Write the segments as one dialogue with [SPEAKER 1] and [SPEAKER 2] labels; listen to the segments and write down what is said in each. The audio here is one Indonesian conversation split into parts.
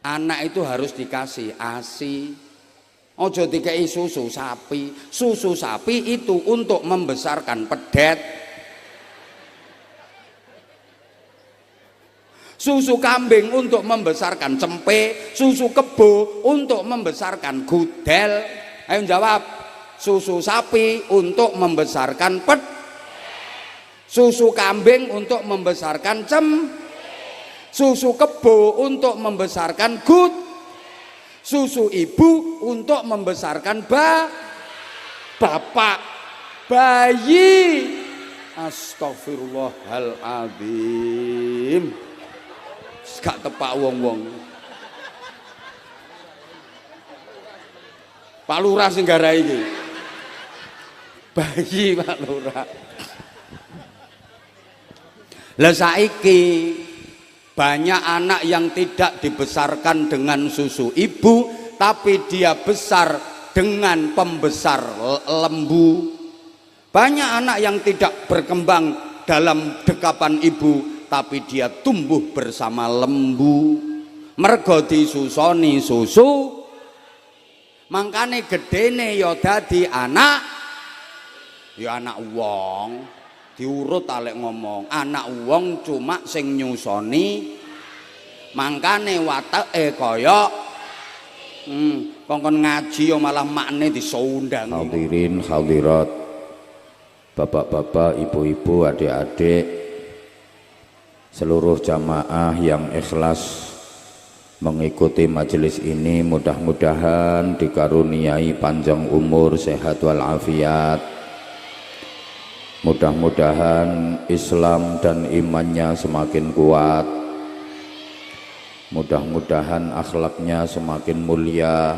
[SPEAKER 1] Anak itu harus dikasih ASI. Ojo dikei susu sapi. Susu sapi itu untuk membesarkan pedet. Susu kambing untuk membesarkan cempe, susu kebo untuk membesarkan gudel. Ayo jawab. Susu sapi untuk membesarkan susu kambing untuk membesarkan susu kebo untuk membesarkan susu ibu untuk membesarkan bapak bayi. Astagfirullahaladzim. Gak tepak wong-wong. Pak Lurah sing garai iki. Bayi Pak Lurah. Lah saiki banyak anak yang tidak dibesarkan dengan susu ibu, tapi dia besar dengan pembesar lembu. Banyak anak yang tidak berkembang dalam dekapan ibu, tapi dia tumbuh bersama lembu. Mergo disusoni susu, mangkane gedene ya dadi anak, ya anak wong. Diurut alek ngomong, anak wong cuma sing nyusoni, mangkane wateke kaya kongkon ngaji yo malah makne disundang.
[SPEAKER 2] Hadirin hadirat, bapak-bapak, ibu-ibu, adik-adik, seluruh jamaah yang ikhlas mengikuti majelis ini, mudah-mudahan dikaruniai panjang umur, sehat walafiat. Mudah-mudahan Islam dan imannya semakin kuat, mudah-mudahan akhlaknya semakin mulia,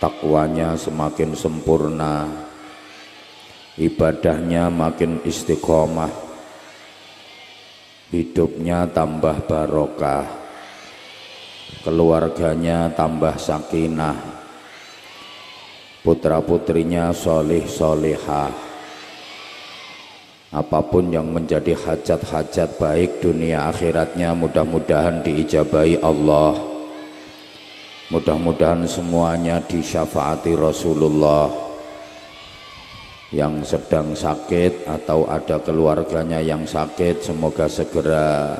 [SPEAKER 2] takwanya semakin sempurna, ibadahnya makin istiqomah, hidupnya tambah barokah, keluarganya tambah sakinah, putra-putrinya solih solihah. Apapun yang menjadi hajat-hajat baik dunia akhiratnya mudah-mudahan diijabahi Allah. Mudah-mudahan semuanya disyafaati Rasulullah. Yang sedang sakit atau ada keluarganya yang sakit, semoga segera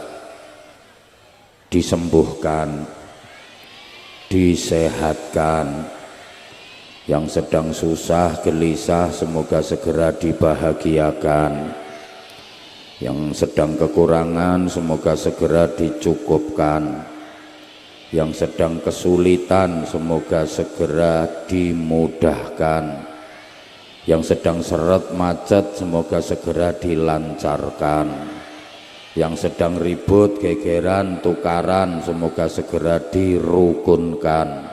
[SPEAKER 2] disembuhkan, disehatkan. Yang sedang susah, gelisah, semoga segera dibahagiakan. Yang sedang kekurangan, semoga segera dicukupkan. Yang sedang kesulitan, semoga segera dimudahkan. Yang sedang seret macet, semoga segera dilancarkan. Yang sedang ribut, gegeran, tukaran, semoga segera dirukunkan.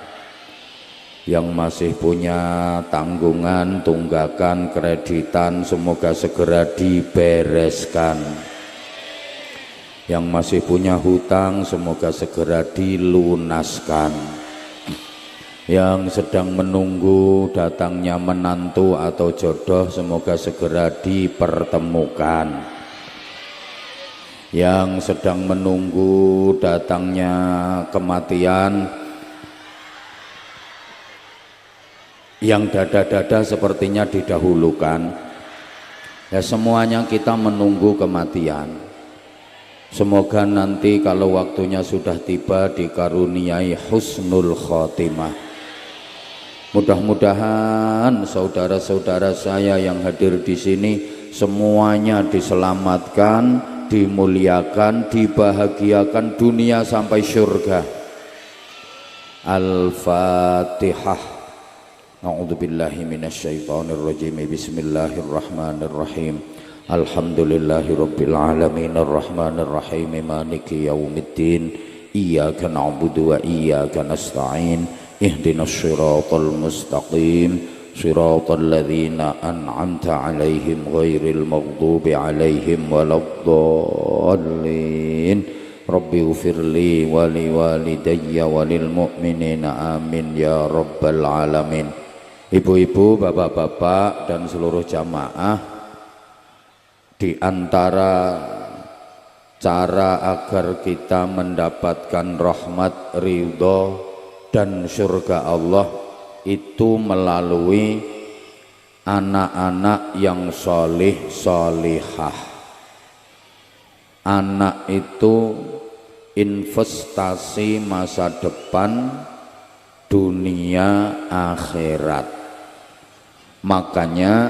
[SPEAKER 2] Yang masih punya tanggungan, tunggakan, kreditan, semoga segera dibereskan. Yang masih punya hutang, semoga segera dilunaskan. Yang sedang menunggu datangnya menantu atau jodoh, semoga segera dipertemukan. Yang sedang menunggu datangnya kematian, yang dada-dada sepertinya didahulukan. Ya, semuanya kita menunggu kematian. Semoga nanti kalau waktunya sudah tiba dikaruniai husnul khotimah. Mudah-mudahan saudara-saudara saya yang hadir di sini semuanya diselamatkan, dimuliakan, dibahagiakan dunia sampai surga. Al-Fatihah. A'udzubillahi minasyaitonirrajim. Bismillahirrahmanirrahim. Alhamdulillahirabbil alamin arrahmanirrahim maliki yaumiddin. Iyyaka na'budu wa iyyaka nasta'in. Ihdinas shiratal mustaqim. Shiratal ladzina an'amta 'alaihim ghairil maghdubi 'alaihim waladdallin. Rabbi ufirli wali walidayya walil mu'minina amin ya rabbal alamin. Ibu-ibu, bapak-bapak, dan seluruh jamaah, di antara cara agar kita mendapatkan rahmat, ridho dan surga Allah itu melalui anak-anak yang solih solihah. Anak itu investasi masa depan dunia akhirat. Makanya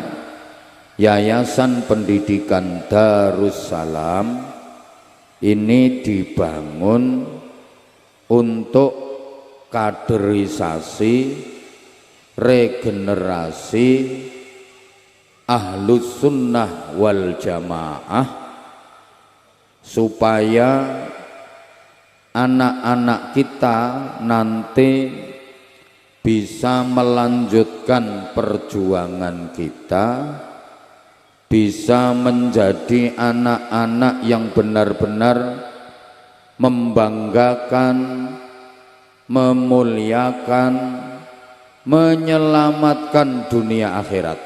[SPEAKER 2] Yayasan Pendidikan Darussalam ini dibangun untuk kaderisasi, regenerasi Ahlus Sunnah wal Jamaah, supaya anak-anak kita nanti bisa melanjutkan perjuangan kita, bisa menjadi anak-anak yang benar-benar membanggakan, memuliakan, menyelamatkan dunia akhirat.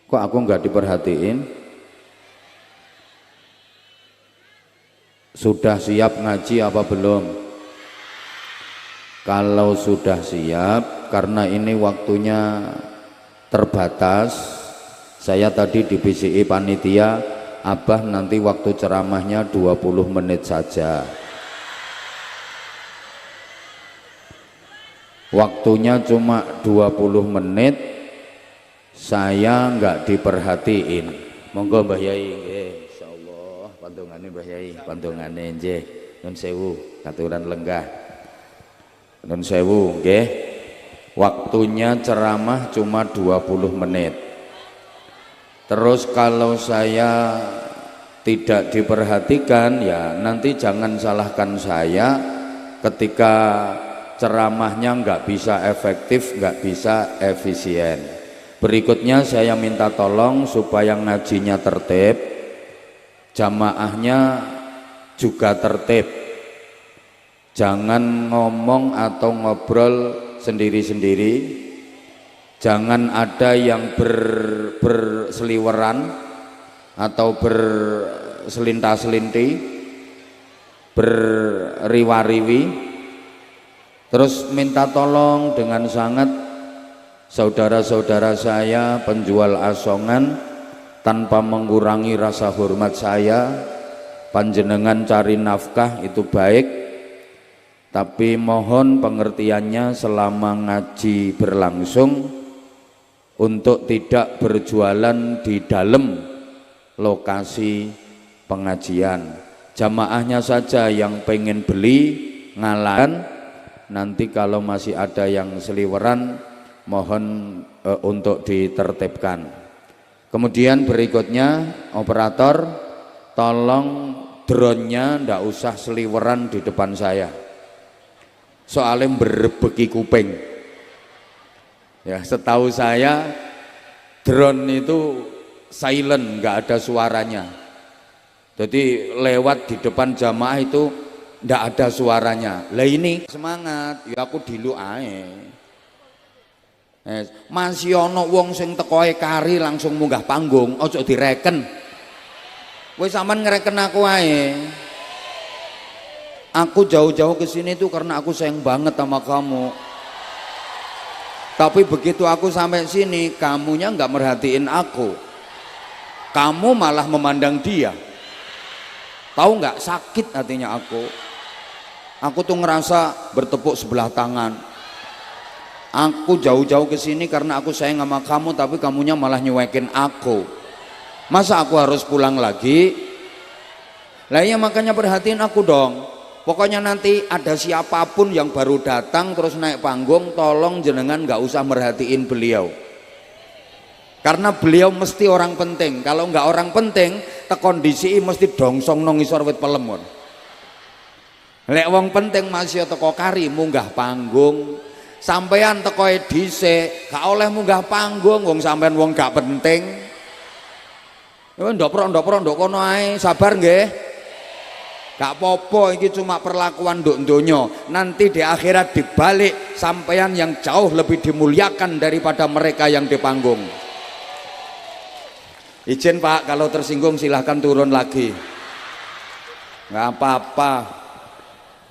[SPEAKER 2] Kok aku nggak diperhatiin? Sudah siap ngaji apa belum? Kalau sudah siap, karena ini waktunya terbatas, saya tadi di BCI panitia, Abah nanti waktu ceramahnya 20 menit saja. Waktunya cuma 20 menit, saya nggak diperhatiin. Monggo Mbah Yai, insyaallah pantungane Mbah Yai, pantungane nggih. Nun sewu, katuran lenggah. Nun sewu nggih. Waktunya ceramah cuma 20 menit. Terus kalau saya tidak diperhatikan, ya nanti jangan salahkan saya ketika ceramahnya nggak bisa efektif, nggak bisa efisien. Berikutnya saya minta tolong supaya ngajinya tertib, jamaahnya juga tertib. Jangan ngomong atau ngobrol sendiri-sendiri. Jangan ada yang berseliweran atau berselinta-selinti, berriwa-riwi. Terus minta tolong dengan sangat saudara-saudara saya penjual asongan, tanpa mengurangi rasa hormat saya, panjenengan cari nafkah itu baik, tapi mohon pengertiannya selama ngaji berlangsung untuk tidak berjualan di dalam lokasi pengajian. Jamaahnya saja yang pengen beli ngalan. Nanti kalau masih ada yang seliweran, mohon untuk ditertibkan. Kemudian berikutnya, operator tolong drone-nya ndak usah seliweran di depan saya, soalnya berebeki kuping. Ya, setahu saya drone itu silent, nggak ada suaranya. Jadi lewat di depan jamaah itu ndak ada suaranya. Lah ini semangat, ya aku dilu ae. Masih ono wong sing tekoe kari langsung munggah panggung, ojo direken. Wis sampean ngereken aku ae. Aku jauh-jauh ke sini tuh karena aku sayang banget sama kamu. Tapi begitu aku sampai sini, kamunya nggak merhatiin aku. Kamu malah memandang dia. Tahu nggak, sakit hatinya aku. Aku tuh ngerasa bertepuk sebelah tangan. Aku jauh-jauh ke sini karena aku sayang sama kamu, tapi kamunya malah nyuekin aku. Masa aku harus pulang lagi? Lah ya, makanya perhatiin aku dong. Pokoknya nanti ada siapapun yang baru datang terus naik panggung, tolong jenengan nggak usah merhatiin beliau. Karena beliau mesti orang penting. Kalau nggak orang penting, tekondisi mesti dongsong nong isor wit pelemon. Lek wong penting masih teko kari munggah panggung. Sampean teko dhisik, gak oleh munggah panggung wong sampean wong gak penting. Ya ndok-ndok kono ae, sabar nggih. Gak popo, ini cuma perlakuan nduk donya. Nanti di akhirat dibalik, sampean yang jauh lebih dimuliakan daripada mereka yang di panggung. Izin Pak, kalau tersinggung silahkan turun lagi. nggak apa-apa.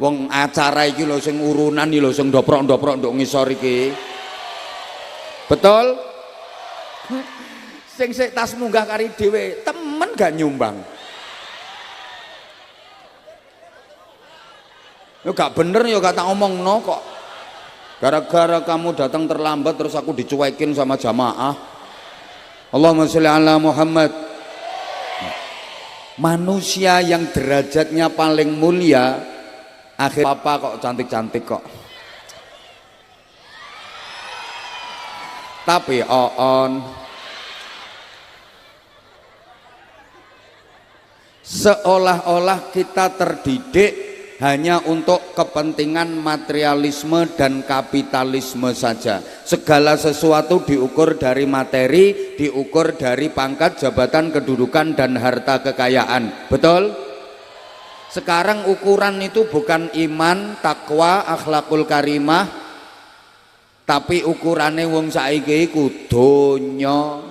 [SPEAKER 2] Wong acara iki lho sing urunan iki lho sing ndoprok-ndoprok nduk ngisor iki. Betul? Sing sik tas munggah kari dhewe, temen gak nyumbang. Yo gak bener yo gak tak omongno kok. Gara-gara kamu datang terlambat terus aku dicuekin sama jamaah. Allahumma sholli ala Muhammad. Manusia yang derajatnya paling mulia akhir apa kok cantik-cantik kok. Tapi oon seolah-olah kita terdidik hanya untuk kepentingan materialisme dan kapitalisme saja. Segala sesuatu diukur dari materi, diukur dari pangkat, jabatan, kedudukan, dan harta kekayaan. Betul? Sekarang ukuran itu bukan iman, takwa, akhlakul karimah, tapi ukurannya wong saiki iku donya.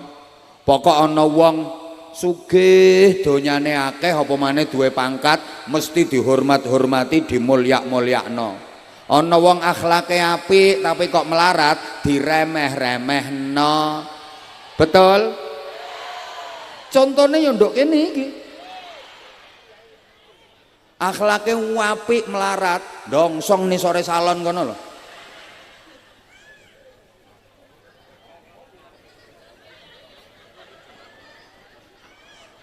[SPEAKER 2] Pokok ana wong sugih donyane akeh apa maneh duwe pangkat mesti dihormat-hormati, dimulyak-mulyakno. Ana wong akhlake apik tapi kok melarat diremeh-remehno. Betul? Contone yo nduk kene iki. Akhlake apik melarat, dongsong nih sore salon kono lho.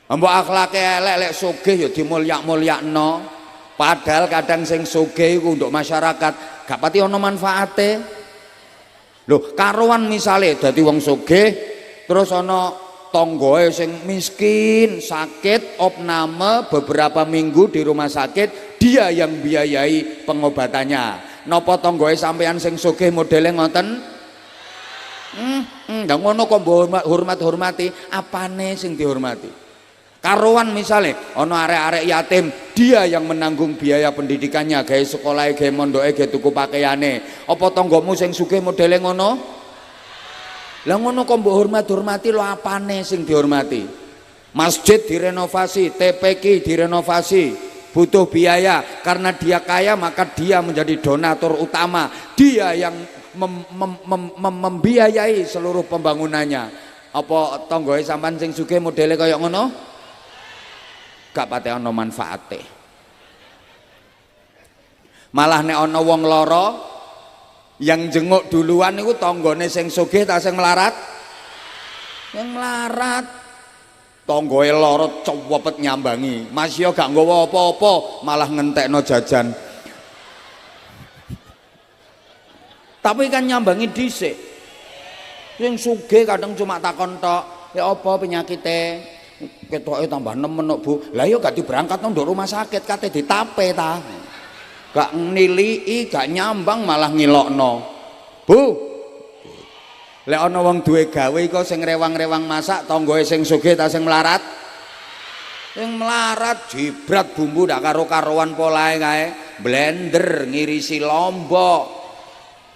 [SPEAKER 2] Mbok akhlake elek lek sugih ya dimulyak-mulyakno. Padahal kadang sing sugih iku untuk masyarakat gak pati ana manfaate. Lho, karuan misale dadi wong sugih terus ana tanggoe sing miskin, sakit, opname beberapa minggu di rumah sakit, dia yang biayai pengobatannya. Napa tanggoe sampean sing sugih modele ngoten? Ndak ngono kok hormat-hormati, apane sing dihormati? Karuan misalnya ono arek-arek yatim, dia yang menanggung biaya pendidikannya, gawe sekolahe, gawe mondoke, gawe tuku pakaiane. Apa tanggamu sing sugih modele ngono? Lah ngono kok mbok hormat-hormati lho, apane sing dihormati? Masjid direnovasi, TPQ direnovasi, butuh biaya. Karena dia kaya maka dia menjadi donatur utama, dia yang membiayai seluruh pembangunannya. Apa tanggae sampean sing sugih modele kaya ngono? Gak pati ana manfaate. Malah nek ana wong lara yang jenguk duluan niku tanggane sing sugih ta sing melarat? Yang melarat. Tanggae lara cewepet nyambangi, masih gak nggawa apa-apa, malah ngentekno jajan. Tapi kan nyambangi dhisik. Sing sugih kadang cuma takon tok, ya apa penyakite? Ketoke tambah nemen kok Bu. Lah ya gak diberangkatno nduk rumah sakit, kate ditape ta. Gak nilii, gak nyambang malah ngilokno. Bu. Lek ana wong duwe gawe iku sing rewang-rewang masak, tanggoe sing sugih ta sing melarat? Sing melarat jibrat bumbu ndak karo-karoan polahe kae. Blender ngirisi lombok.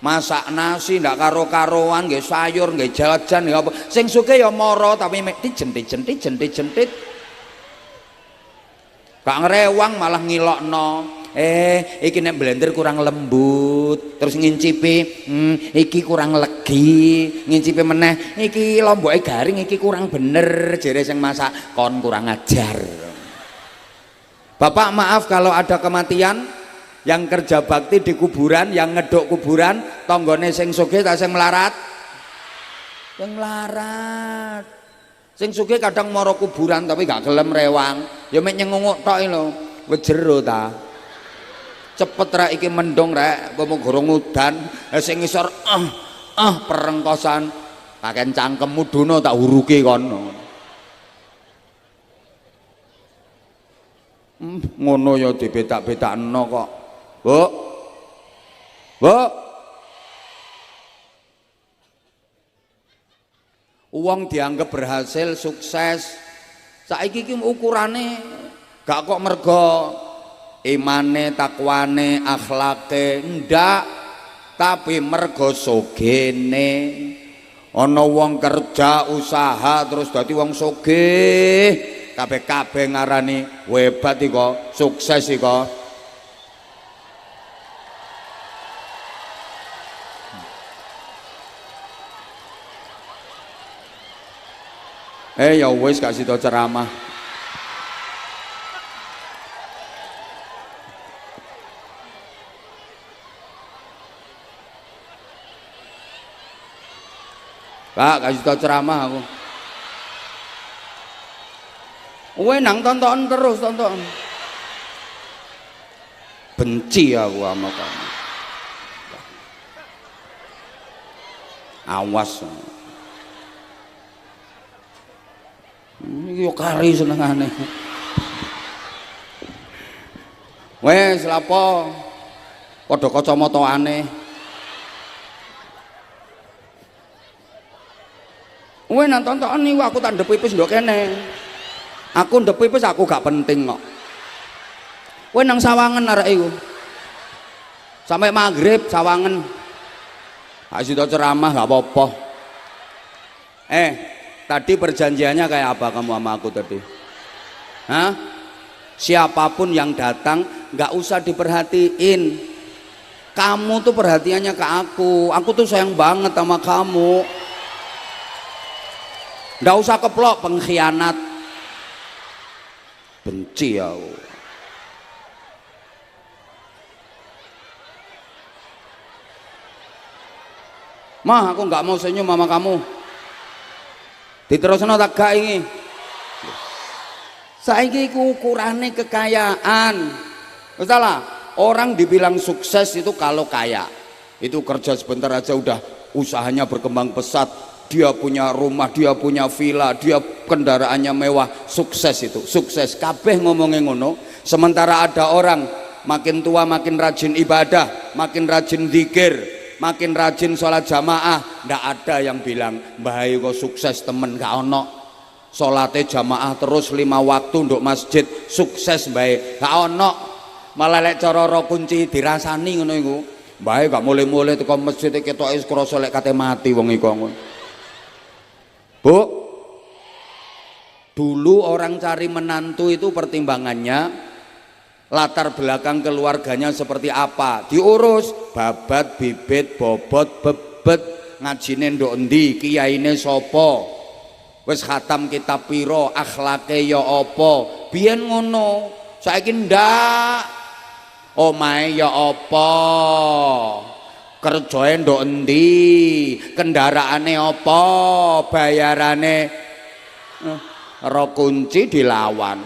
[SPEAKER 2] Masak nasi ndak karo-karoan, nggih sayur, nggih jajan, nggih apa. Sing sugih ya mara tapi mek dijentit. Gak ngrewang malah ngilokno. Iki nek blender kurang lembut, terus ngincipi, iki kurang legi, ngincipi meneh, iki lomboke garing, iki kurang bener, jere sing masak kon kurang ajar. Bapak maaf kalau ada kematian. Yang kerja bakti di kuburan, yang ngeduk kuburan, tanggane sing sugih ta sing melarat? Sing melarat. Sing sugih kadang mara kuburan tapi gak gelem rewang. Ya mek nyengunguk tok lho. Wis jero ta. Cepet rek iki mendung rek, apa gorong udan. Sing ngisor perengkosan. Paken cangkemmu dono tak huruke kono. Ngono ya dibetak-betakno kok. Bu, uang dianggap berhasil, sukses. Saiki iki ukurane gak kok mergo imane, takwane, akhlake, ndak, tapi mergo sogene. Ana wong kerja usaha terus dadi wong sugih, kabeh ngarani hebat iko, sukses iko. Ya wis gak sida ceramah. Pak, gak sida ceramah aku. Kowe nang tonton terus tonton. Benci aku sama kamu. Awas. Iki yo kari senengane. Wes lapo padha kacamataane. Kowe nang tonton niku aku tak ndep pipis ndok kene. Aku ndep pipis aku gak penting kok. Kowe nang sawangen arek iku. Sampai maghrib sawangen. Gak sida ceramah gak apa-apa. Tadi perjanjiannya kayak apa kamu sama aku tadi? Hah? Siapapun yang datang nggak usah diperhatiin. Kamu tuh perhatiannya ke aku. Aku tuh sayang banget sama kamu. Nggak usah keplok pengkhianat. Benci aku. Mah, aku nggak mau senyum sama kamu. Diterusno tak gak iki. Saiki ku ukurane kekayaan. Wis lah, orang dibilang sukses itu kalau kaya. Itu kerja sebentar aja udah usahanya berkembang pesat. Dia punya rumah, dia punya villa, dia kendaraannya mewah. Sukses itu, sukses. Kabeh ngomongin ngono. Sementara ada orang makin tua makin rajin ibadah, makin rajin zikir, makin rajin sholat jamaah. Ndak ada yang bilang mbah kok sukses temen, gak ono. Sholatnya jamaah terus 5 waktu nduk masjid, sukses mbah gak ono. Malah lek cara ro kunci dirasani ngono iku, mbah gak mulai-mulai teko masjid ketoke krasa lek kate mati wong iku. Bu, dulu orang cari menantu itu pertimbangannya latar belakang keluarganya seperti apa, diurus babat bibit bobot bebet, ngajine ndok endi, kiyaine sapa, wis khatam kitab piro, akhlake ya apa. Biyen ngono, saiki ndak. Omahe ya apa, kerjae ndok endi, kendaraane apa, bayarane ro kunci dilawan.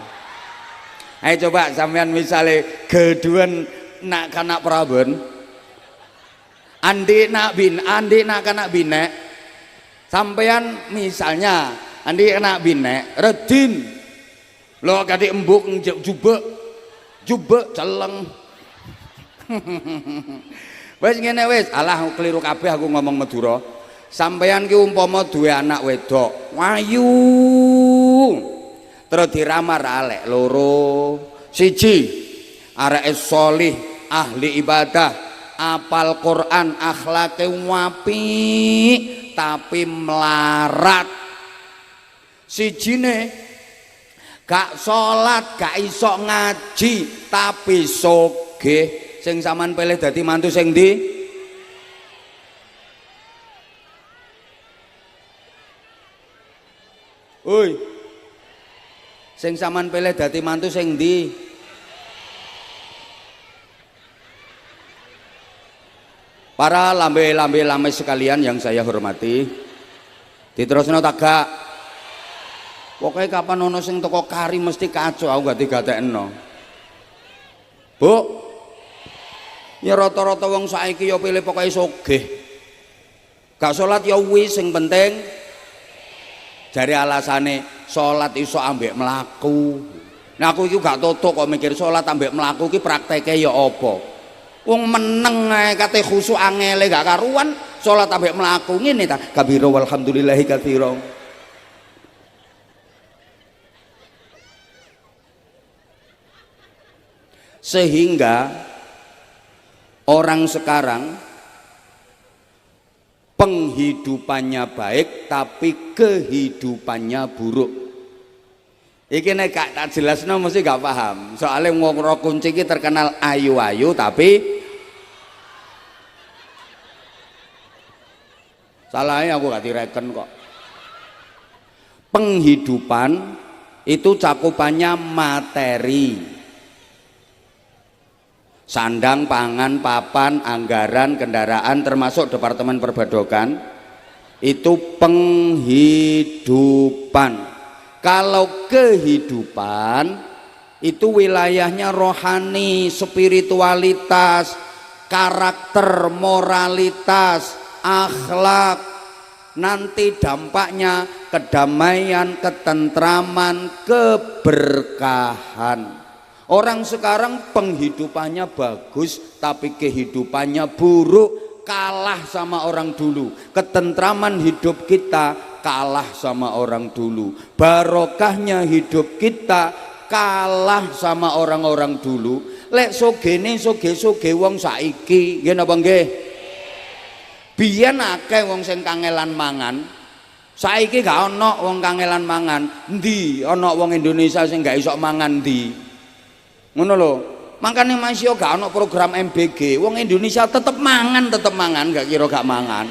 [SPEAKER 2] Ayo coba sampean misalnya geduan nak kanak Prabon, andi nak kanak binek, sampean misalnya andi kanak binek redin lo kadi embuk jubek celeng. Wes ngene wes, alah keliru kabeh aku ngomong Madura. Sampean ki umpama duwe anak wedok wayu, terus diramar alek loro. Siji areke sholih, ahli ibadah, apal Quran, akhlake apik tapi melarat. Sijine gak sholat, gak iso ngaji tapi sogeh. Sing sampean pilih dadi mantu sing ndi? Oi. Sing sampean pilih dadi mantu sing ndi? Para lambe sekalian yang saya hormati, diterusno tak gak? Pokoknya kapan ono sing toko kari mesti kacau, aku gak digatekno. Bu, ya rata-rata wong saiki ya pilih pokoknya sogeh. Gak sholat ya wis, sing penting jari alasane sholat iso ambek melaku. Nah aku itu gak totok kok mikir sholat ambek melaku ki prakteknya ya apa. Wong meneng ae kate khusuk angele gak karuan, sholat ambek melaku ngene ta, kabira walhamdulillahi katsira. Sehingga orang sekarang penghidupannya baik tapi kehidupannya buruk.
[SPEAKER 1] Iki nek gak tak jelasno mesti gak paham. Soalnya wong Roh Kunci iki terkenal ayu-ayu tapi salahnya aku gak direken kok. Penghidupan itu cakupannya materi. Sandang, pangan, papan, anggaran, kendaraan termasuk Departemen Perbadokan itu penghidupan. Kalau kehidupan itu wilayahnya rohani, spiritualitas, karakter, moralitas, akhlak. Nanti dampaknya kedamaian, ketentraman, keberkahan. Orang sekarang penghidupannya bagus tapi kehidupannya buruk, kalah sama orang dulu. Ketentraman hidup kita kalah sama orang dulu. Barokahnya hidup kita kalah sama orang-orang dulu. Lek sogene soge-soge wong saiki, nggih napa nggih? Biyen akeh wong sing kangelan mangan. Saiki gak ana wong kangelan mangan. Endi ana wong Indonesia sing gak iso mangan ndi? Ngono lho. Makane masih gak ana program MBG. Wong Indonesia tetep mangan, gak kira gak mangan.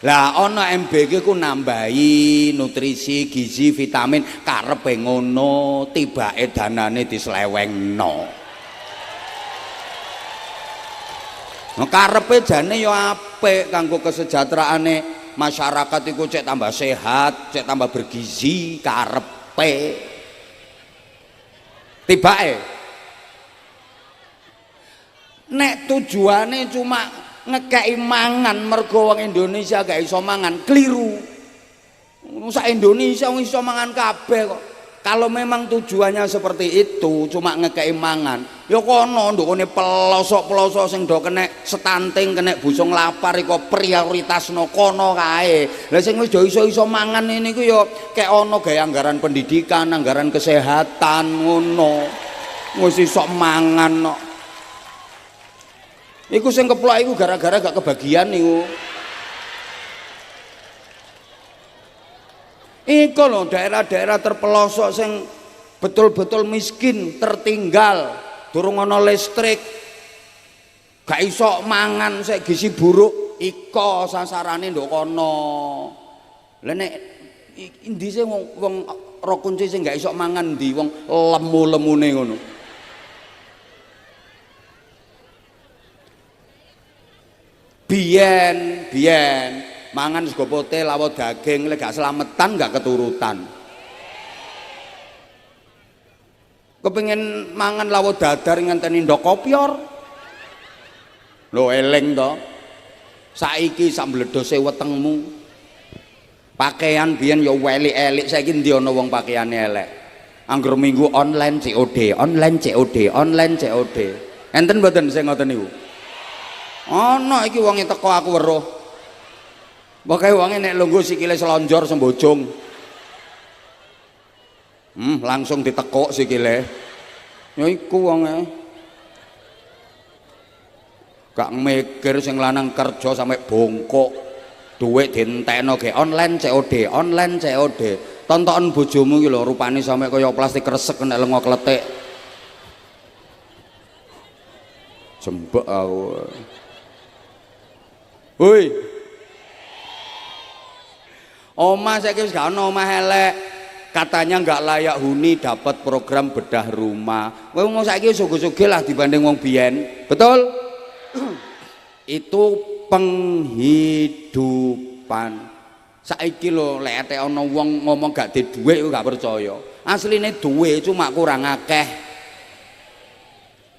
[SPEAKER 1] Lah ana MBG ku nambahi nutrisi, gizi, vitamin, karepe ngono, tibake danane dislewengno. Nah, karepe jane ya apik kanggo kesejahteraane masyarakat iku cek tambah sehat, cek tambah bergizi, karepe. Tibake nek tujuane cuma ngekei mangan mergo wong Indonesia gak iso mangan, keliru. Sak Indonesia wong iso mangan kabeh kok. Kalau memang tujuannya seperti itu, cuma ngekei mangan, ya kono ndukune pelosok-pelosok sing do kena stunting, kena busung lapar iku prioritasno kono kae. Lah sing wis do iso-iso mangan niku ya kek ana gawe anggaran pendidikan, anggaran kesehatan ngono. Wis iso mangan kok. Iku sing keplok iku gara-gara gak kebagian niku. Iku lho daerah-daerah terpelosok sing betul-betul miskin, tertinggal, durung ana listrik, gak iso mangan, sik gizi buruk, iko sasarane nduk kono. Lah nek endi sing wong Roh Kunci sing gak iso mangan ndi, wong lemu-lemune ngono. Biyen mangan sego pote lawa daging, lek gak selametan gak keturutan. Kepengin mangan lawa dadar ngenteni ndok kopior. Lho eling to. Saiki sak mbledose wetengmu. Pakaian biyen ya welik-elik, saiki ndi ana wong pakaiane elek. Angger minggu online COD, online COD, online COD. Enten mboten sing ngoten niku? Ana iki wong teko aku weruh. Pokoke wonge nek lungguh sikile selonjor sembojong. Langsung ditekuk sikile. Ya iku wonge. Gak mikir sing lanang kerja sampe bongkok. Duit dientekno ge online COD, online COD. Tontonan bojomu iki lho rupane sampe kaya plastik kresek nek lenga kletik. Jembek aku. Hoi. Omah saiki wis gak ana omah elek. Katanya nggak layak huni dapat program bedah rumah. Wong saiki sugih-sugih lah dibanding wong biyen. Betul? Itu penghidupan. Saiki lho lek ate ana wong ngomong gak di dhuwit gak percaya. Asline duwe cuma kurang akeh.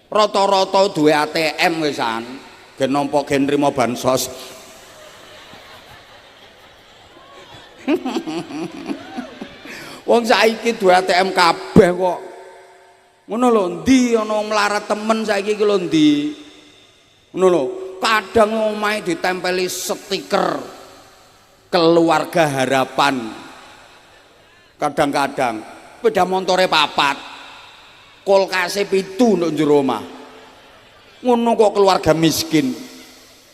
[SPEAKER 1] Rata-rata duwe ATM wisan. Gen nampa gen nrimo bansos. Wong saiki duwe ATM kabeh kok. Ngono lho, ndi ana melarat temen saiki iki lho ndi. Ngono lho, kadang omahe ditempeli stiker keluarga harapan. Kadang-kadang sepeda motore 4. Kulkase 7 nduk njero omah. Ngono kok keluarga miskin.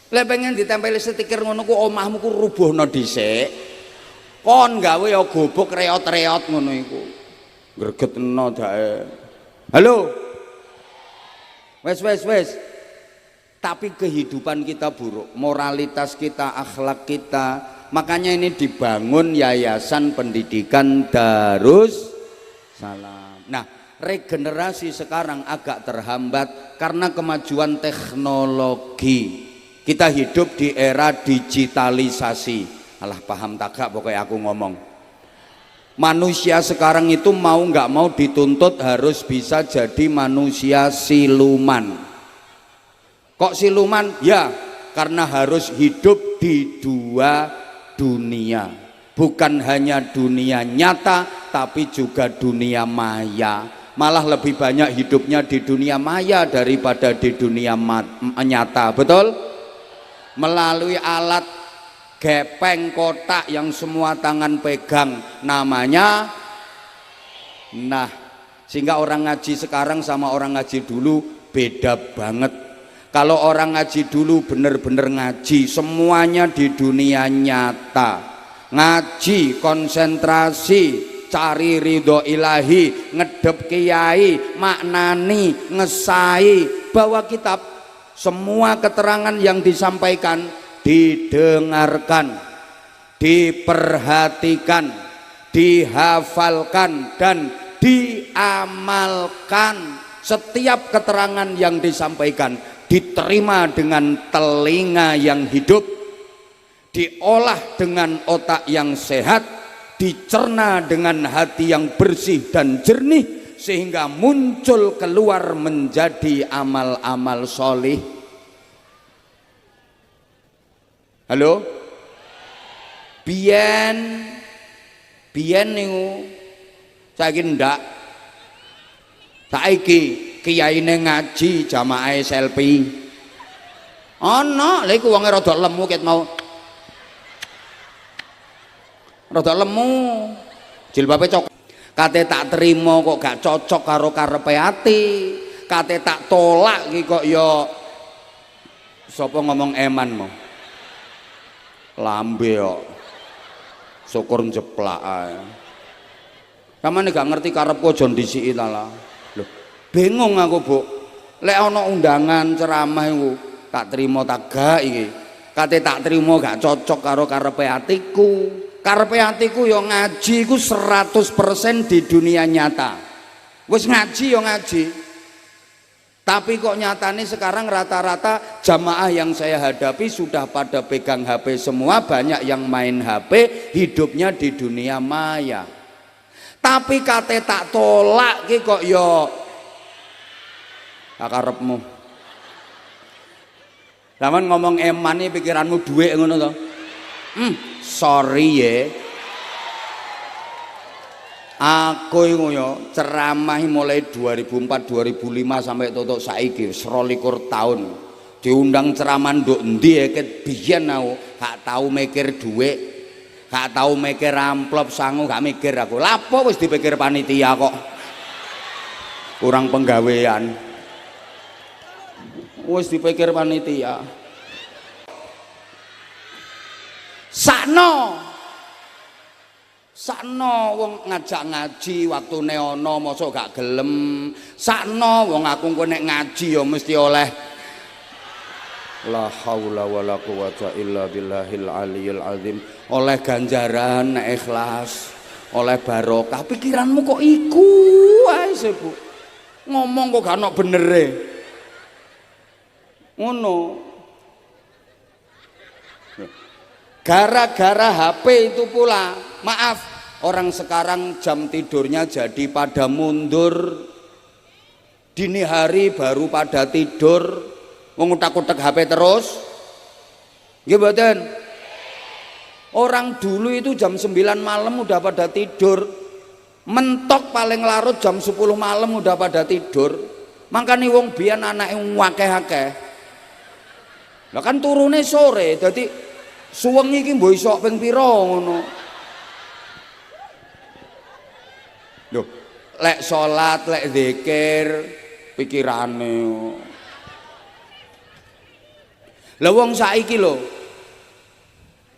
[SPEAKER 1] Lek pengen ditempeli stiker ngono ku omahmu ku rubuhno dhisik. Kon gawe ya gobok reot-reot ngono iku. Gregetno dae. Halo. Wes. Tapi kehidupan kita buruk, moralitas kita, akhlak kita. Makanya ini dibangun Yayasan Pendidikan Darus Salam. Nah, regenerasi sekarang agak terhambat karena kemajuan teknologi. Kita hidup di era digitalisasi. Alah paham tak gak pokoknya aku ngomong. Manusia sekarang itu mau nggak mau dituntut harus bisa jadi manusia siluman. Kok siluman? Ya, karena harus hidup di dua dunia. Bukan hanya dunia nyata, tapi juga dunia maya. Malah lebih banyak hidupnya di dunia maya daripada di dunia nyata. Betul? Melalui alat gepeng kotak yang semua tangan pegang, namanya. Nah, sehingga orang ngaji sekarang sama orang ngaji dulu beda banget. Kalau orang ngaji dulu bener-bener ngaji, semuanya di dunia nyata. Ngaji, konsentrasi, cari ridho ilahi, ngedep kiai, maknani, ngesai, bawa kitab. Semua keterangan yang disampaikan didengarkan, diperhatikan, dihafalkan, dan diamalkan. Setiap keterangan yang disampaikan diterima dengan telinga yang hidup, diolah dengan otak yang sehat, dicerna dengan hati yang bersih dan jernih, sehingga muncul keluar menjadi amal-amal solih. Halo? Biyen niku saiki ndak. Saiki kiyaine ngaji jamaah selfie. Ana, lha iku wonge rada lemu ket mau. Rada lemu. Jilbabe cok. Kate tak terima kok gak cocok karo karepe ati. Kate tak tolak iki kok ya sapa ngomong eman mau. Lambe kok. Syukur njeplak ae. Samane gak ngerti karepku aja ndisiki ta lah. Lho, bingung aku, Bu. Lek ana undangan ceramah iku tak trimo tak gak iki. Kate tak trimo gak cocok karo karepe atiku. Karepe atiku ya ngaji iku 100% di dunia nyata. Wis ngaji ya ngaji. Tapi kok nyatanya sekarang rata-rata jamaah yang saya hadapi sudah pada pegang HP semua, banyak yang main HP, hidupnya di dunia maya. Tapi kate tak tolak ki kok yo akarepmu. Zaman ngomong eman nih pikiranmu duit ngono to. Sorry ya. Aku iku yo ceramah mulai 2004 2005 sampai tutuk saiki 22 tahun. Diundang ceramah nduk endi ket biyen aku gak tau mikir dhuwit, gak tau mikir amplop sangu, gak mikir aku. Lapo wis dipikir panitia kok. Kurang penggawean. Wis dipikir panitia. Sakno wong ngajak ngaji waktune ana mosok gak gelem. Sakno wong aku engko nek ngaji ya mesti oleh la haula wala quwata illa billahil aliyil azim, oleh ganjaran nek ikhlas, oleh barokah. Pikiranmu kok iku ae sih, Bu. Ngomong kok gak ono benere. Ngono. Gara-gara HP itu pula, maaf, orang sekarang jam tidurnya jadi pada mundur. Dini hari baru pada tidur, mengutak-utak HP terus. Nggih mboten? Orang dulu itu jam 9 malam udah pada tidur. Mentok paling larut jam 10 malam udah pada tidur. Makanya wong biyen anake akeh-akeh. Lah kan turune sore, dadi suwengi iki mbok isok ping pira ngono. Lho, lek salat, lek zikir pikirane. Lah wong saiki lho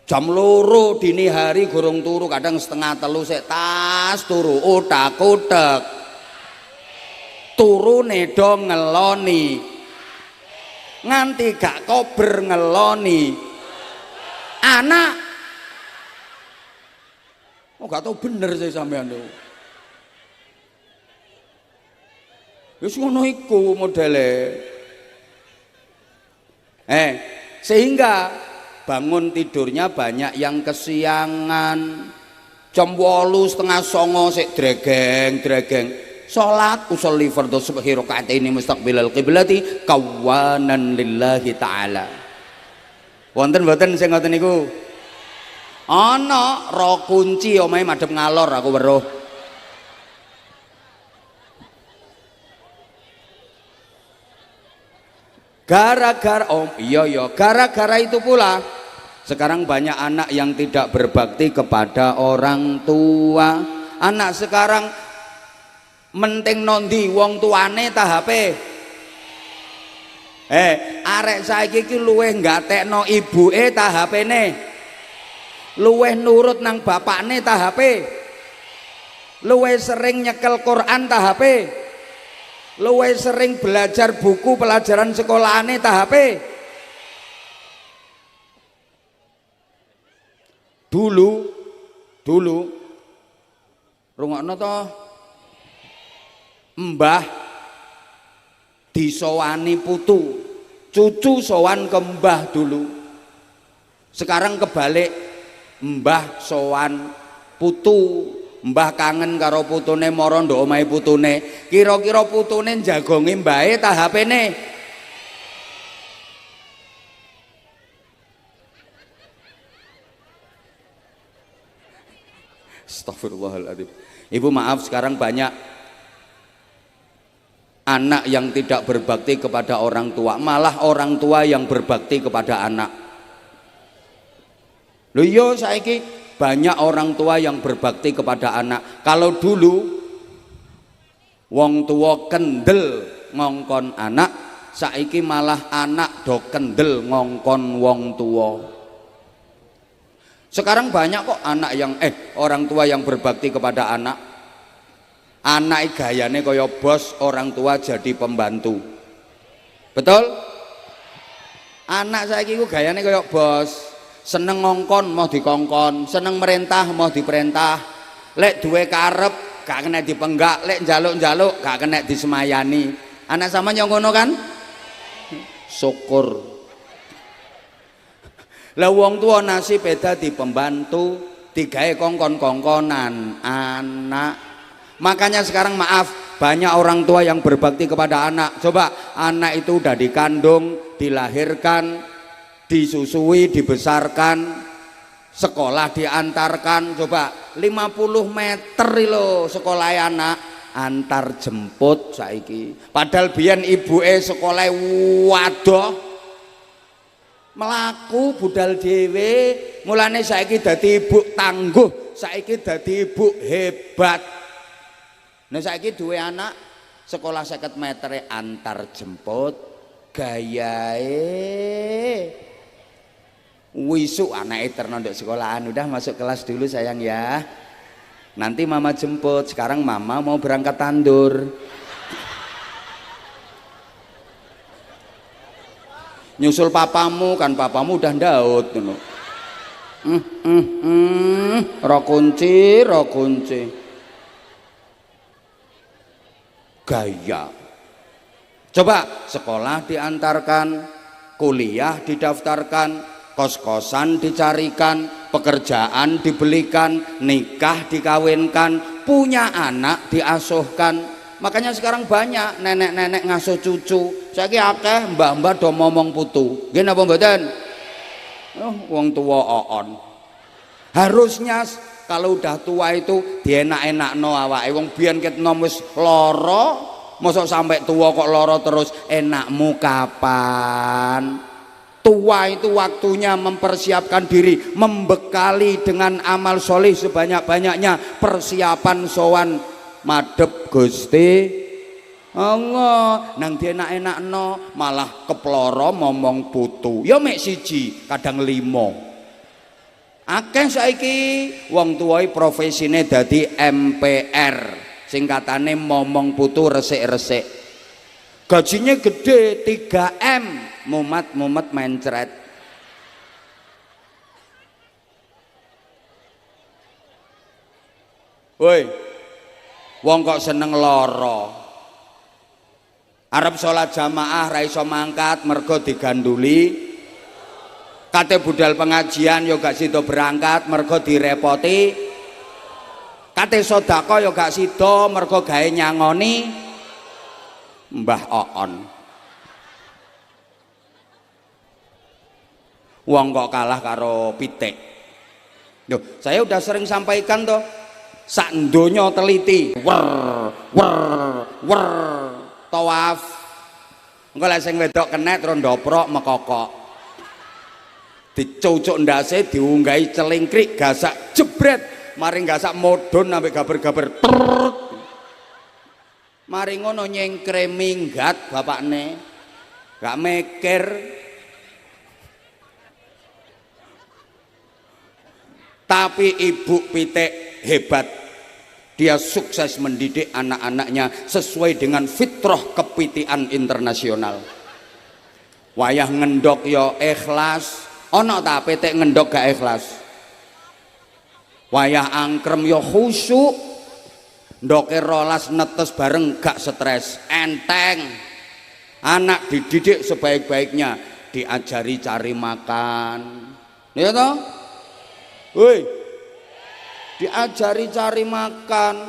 [SPEAKER 1] Jam loro dini hari gorong turu, kadang setengah telu sik tas turu utak-utek. Turune do ngeloni. Nganti gak kober ngeloni. Anak gak tau bener sih sampean lho. Wis ngono iku modele. Sehingga bangun tidurnya banyak yang kesiangan. Jam 8:30 sik dregeng salat usolli fardhu subhi rakaataini mustaqbilal qiblati kawanan lillahi taala. Wonten mboten sing ngoten niku? Ana ro kunci omahe madhep ngalor aku weruh. Gara-gara itu pula sekarang banyak anak yang tidak berbakti kepada orang tua. Anak sekarang menting nondi wong tuane ta HP. Arek saiki ki luweh nggatekno ibuke ta HP-ne. Luweh nurut nang bapakne ta HP. Luweh sering nyekel Quran ta HP. Luwih sering belajar buku pelajaran sekolahane ta HP. Dulu rungokno to, mbah disowani putu, cucu sowan ke mbah dulu. Sekarang kebalik, mbah sowan putu. Mbah kangen karo putune mara nduk omahe putune. Kira-kira putune njagongi mbahe ta HP-ne? Astagfirullahaladzim. Ibu maaf, sekarang banyak anak yang tidak berbakti kepada orang tua, malah orang tua yang berbakti kepada anak. Lho iya saiki banyak orang tua yang berbakti kepada anak. Kalau dulu wong tua kendel ngongkon anak, saiki malah anak do kendel ngongkon wong tua. Sekarang banyak kok anak yang orang tua yang berbakti kepada anak. Anak gayane kaya bos, orang tua jadi pembantu. Betul? Anak saiki ku gayane kaya bos. Seneng ngongkon mau dikongkon, seneng merintah mau diperintah. Lek duwe karep gak kena dipenggak, lek njaluk-njaluk gak kena disemayani. Anak sama yang ngono kan? Syukur. Lah wong tua nasib beda di pembantu, digawe kongkon-kongkonan anak. Makanya sekarang maaf, banyak orang tua yang berbakti kepada anak. Coba anak itu udah dikandung, dilahirkan, disusui, dibesarkan, sekolah diantarkan. Coba 50 meter lo sekolah anak, antar jemput saiki. Padahal biyen ibuke sekolah wadoh melaku budal dhewe, mulane saiki dadi ibu tangguh, saiki dadi ibu hebat. Nah saiki duwe anak sekolah 50 meter antar jemput, gayae wisuk anaknya terno nduk sekolahan. Udah masuk kelas dulu sayang ya, nanti mama jemput. Sekarang mama mau berangkat tandur. Nyusul papamu, kan papamu udah ndaut ngono. Ro kunci gaya. Coba sekolah diantarkan, kuliah didaftarkan, kos-kosan dicarikan, pekerjaan dibelikan, nikah dikawinkan, punya anak diasuhkan. Makanya sekarang banyak nenek-nenek ngasuh cucu. Saiki akeh mbah-mbah do momong putu. Nggih napa mboten? Wong tua oon. Harusnya kalau udah tua itu dienak-enakno awake. Wong biyen ket nom wis lara, mosok sampai tua kok lara terus. Enakmu kapan? Tua itu waktunya mempersiapkan diri, membekali dengan amal soleh sebanyak-banyaknya, persiapan sowan madhep Gusti Allah. Nang dienak-enakno malah keploro momong putu. Ya mek siji, kadang 5. Akeh saiki wong tuwai profesine dadi MPR, singkatane momong putu resik-resik. Gajinya gede 3M, mumet-mumet mencret. Woi, wong kok seneng loro. Arep sholat jamaah ra iso mangkat mergo diganduli. Kate budal pengajian yo gak sida berangkat mergo direpoti. Kate sedekah yo gak sida mergo gawe nyangoni Mbah Oon. Wong kok kalah karo pitik. Yo, saya udah sering sampaikan toh, sak donya teliti tawaf engko lek sing wedok kenek terus ndoprok mekokok dicucuk ndase diunggahi celingkrik gasak jebret mari gasak modon sampai gaber-gaber mari ngono nyengkre minggat bapakne gak mikir. Tapi ibu pitik hebat, dia sukses mendidik anak-anaknya sesuai dengan fitrah kepitian internasional. Wayah ngendok yo ikhlas, ono ta pitik ngendok gak ikhlas. Wayah angkrem yo khusyuk, ndoke rolas netes bareng gak stres, enteng. Anak dididik sebaik-baiknya, diajari cari makan, ya toh? Woi, diajari cari makan,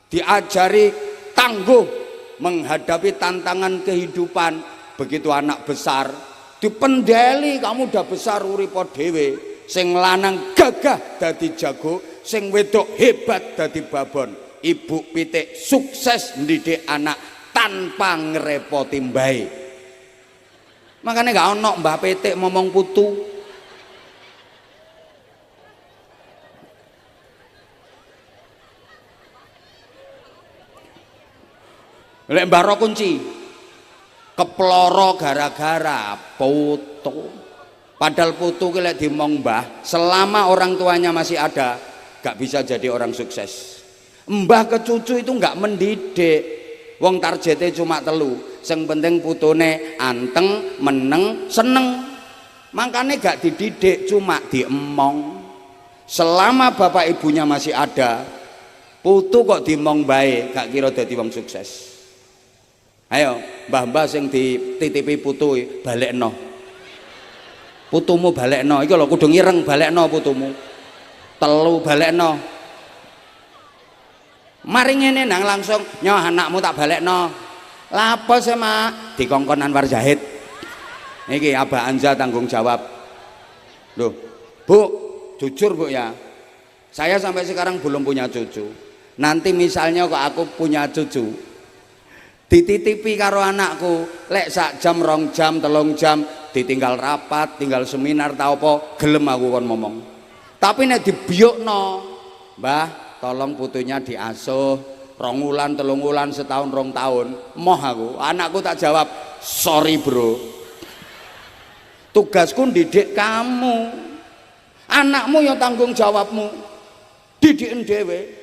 [SPEAKER 1] diajari tangguh menghadapi tantangan kehidupan. Begitu anak besar dipendeli, kamu udah besar uripo dhewe, sing lanang gagah dadi jago, sing wedok hebat dadi babon. Ibu pitik sukses mendidik anak tanpa ngerepoti mbae. Makanya gak ono mbah pitik momong putu. Lek mbaro kunci keploro gara-gara putu. Padahal putu ki lek dimong mbah, selama orang tuanya masih ada gak bisa jadi orang sukses. Mbah ke cucu itu gak mendidik. Wong targete cuma telu, sing penting putune anteng, meneng, seneng. Makanya gak dididik, cuma diemong. Selama bapak ibunya masih ada, putu kok dimong bae gak kira dadi wong sukses. Ayo mbah-mbah sing dititipi putu balekno. Putumu balekno, iki lho kudu ireng balekno putumu. Telu balekno. Mari ngene nang langsung, nyoh anakmu tak balekno. Lah apa sih mak? Dikongkon Anwar Zahid. Niki Abah Anja tanggung jawab. Loh, Bu, jujur Bu ya. Saya sampai sekarang belum punya cucu. Nanti misalnya kok aku punya cucu, dititipi karo anakku, lek sak jam, 2 jam, 3 jam, ditinggal rapat, tinggal seminar tau apa, gelem aku kon ngomong. Tapi nek dibiukno, Mbah, tolong putunya diasuh 2 wulan, 3 wulan, setahun, 2 tahun, moh aku. Anakku tak jawab, sorry bro. Tugasku didik kamu. Anakmu yang tanggung jawabmu. Didikin dhewe.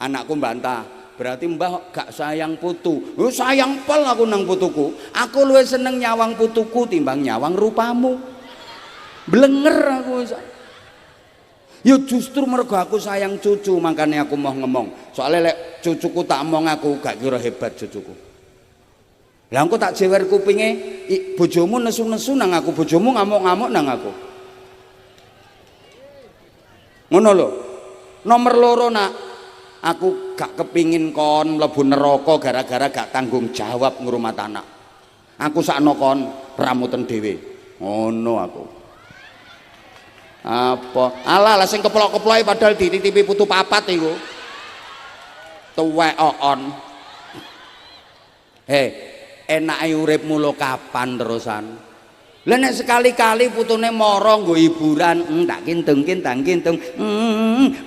[SPEAKER 1] Anakku bantah. Berarti mbah gak sayang putu. Sayang pol aku nang putuku. Aku luwih seneng nyawang putuku timbang nyawang rupamu. Blenger aku. Ya justru mergo aku sayang cucu, makanya aku mau ngomong. Soalnya lek cucuku tak omong aku gak kira hebat cucuku. Lah aku tak jewer kupinge, bojomu nesu-nesu nang aku, bojomu ngamuk-ngamuk nang aku. Ngono lho. Nomor 2 nak, aku gak kepingin kon mlebu neraka gara-gara gak tanggung jawab ngrumat anak. Aku sakno kon ramuten dhewe. Ngono aku. Apa? Alah sing keplok-keploke padahal dititipi putu 4 iku. Tuwek on. Enake uripmu lho kapan terusan? Lah nek sekali-kali putune mara nggo hiburan, tak kintung-kintung,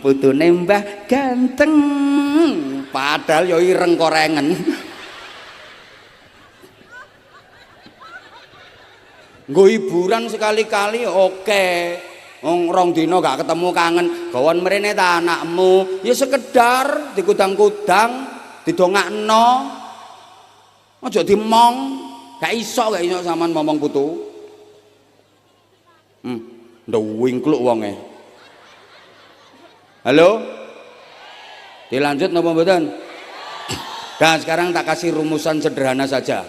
[SPEAKER 1] putune mbah ganteng. Padahal ya ireng korengen. Nggo hiburan sekali-kali oke. Wong rong dina gak ketemu kangen, gawon mrene ta anakmu. Ya sekedar dikudang-kudang, didongakno. Aja dimong, gak iso sampean ngomong putu. Ndewingkluk wonge. Halo? Dilanjut napa mboten? Nah, sekarang tak kasih rumusan sederhana saja.